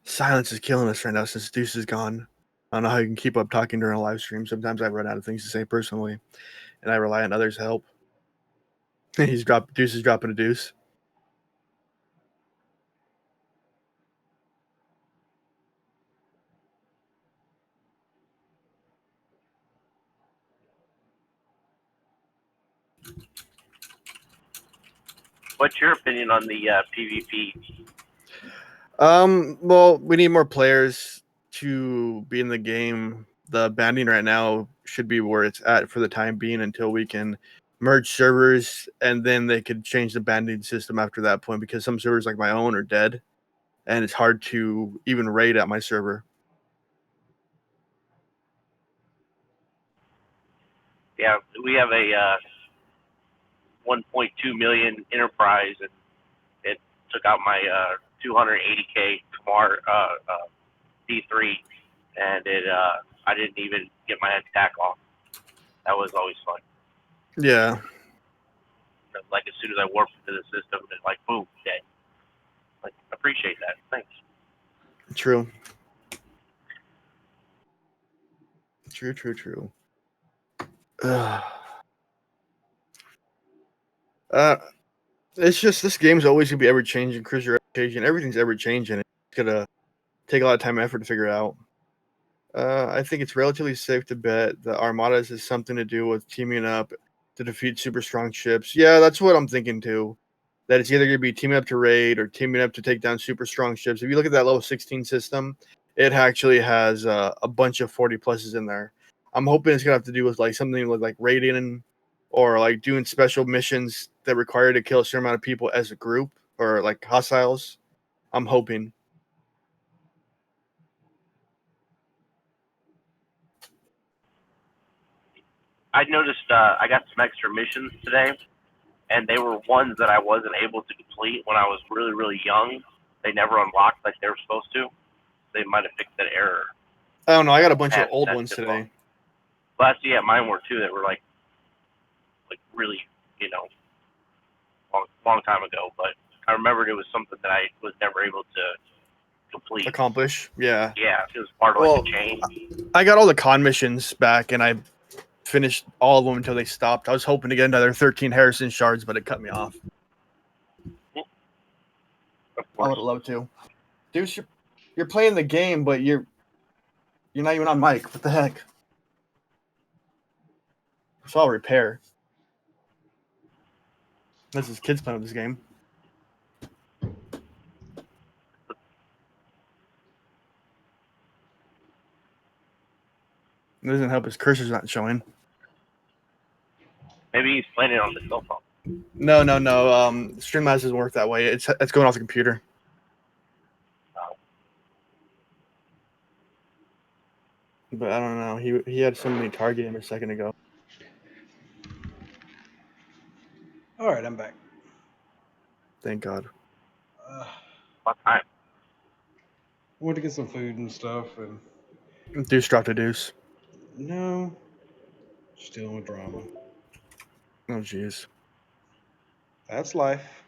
silence is killing us right now since Deuce is gone. I don't know how you can keep up talking during a live stream. Sometimes I run out of things to say personally, and I rely on others' help. Deuce is dropping a deuce. What's your opinion on the PvP? Well, we need more players to be in the game. The banding right now should be where it's at for the time being until we can merge servers, and then they could change the banding system after that point because some servers like my own are dead, and it's hard to even raid at my server. Yeah, we have a 1.2 million enterprise, and it took out my 280k Kamar D3, and I didn't even get my attack off. That was always fun. Yeah. Like as soon as I warped into the system, it's like boom, dead. Like appreciate that. Thanks. True. True. It's just this game's always gonna be ever changing. Cruiser changing. Everything's ever changing. It's gonna take a lot of time and effort to figure out. I think it's relatively safe to bet the Armadas has something to do with teaming up to defeat super strong ships. Yeah, that's what I'm thinking too. That it's either going to be teaming up to raid or teaming up to take down super strong ships. If you look at that level 16 system, it actually has a bunch of 40 pluses in there. I'm hoping it's going to have to do with like something with like raiding or like doing special missions that require to kill a certain amount of people as a group or like hostiles. I'm hoping. I noticed I got some extra missions today, and they were ones that I wasn't able to complete when I was really, really young. They never unlocked like they were supposed to. They might have fixed that error. I don't know. I got a bunch of That's- old that's ones difficult. today. But yeah, mine were too. That were like really, long time ago. But I remembered it was something that I was never able to complete. Accomplish. Yeah. Yeah, it was part of like the chain. I got all the con missions back, and I finished all of them until they stopped. I was hoping to get another 13 Harrison shards, but it cut me off. Of I course. would have loved to. Dude, you're playing the game, but you're not even on mic. What the heck? So I'll repair. This is kids playing with this game. It doesn't help his cursor's not showing. Maybe he's playing it on the cell phone. No. Streamlabs doesn't work that way. It's going off the computer. But I don't know. He had somebody target him a second ago. All right, I'm back. Thank God. What time? I went to get some food and stuff, and Deuce dropped a deuce. no, just dealing with drama. Oh jeez. That's life.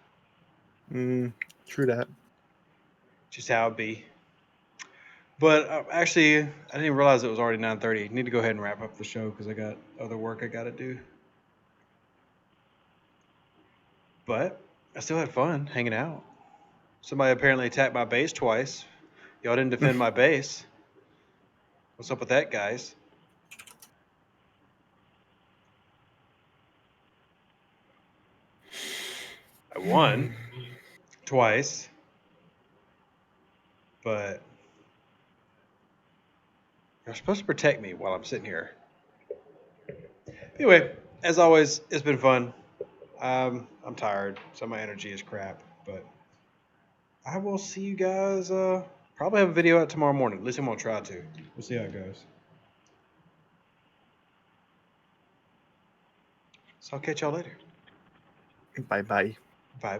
True that. Just how it be. But actually, I didn't even realize it was already 9:30. Need to go ahead and wrap up the show because I got other work I got to do. But I still had fun hanging out. Somebody apparently attacked my base twice. Y'all didn't defend my base. What's up with that, guys? I won twice, but you're supposed to protect me while I'm sitting here. Anyway, as always, it's been fun. I'm tired, so my energy is crap, but I will see you guys. Probably have a video out tomorrow morning. At least I'm gonna try to. We'll see how it goes. So I'll catch y'all later. Bye.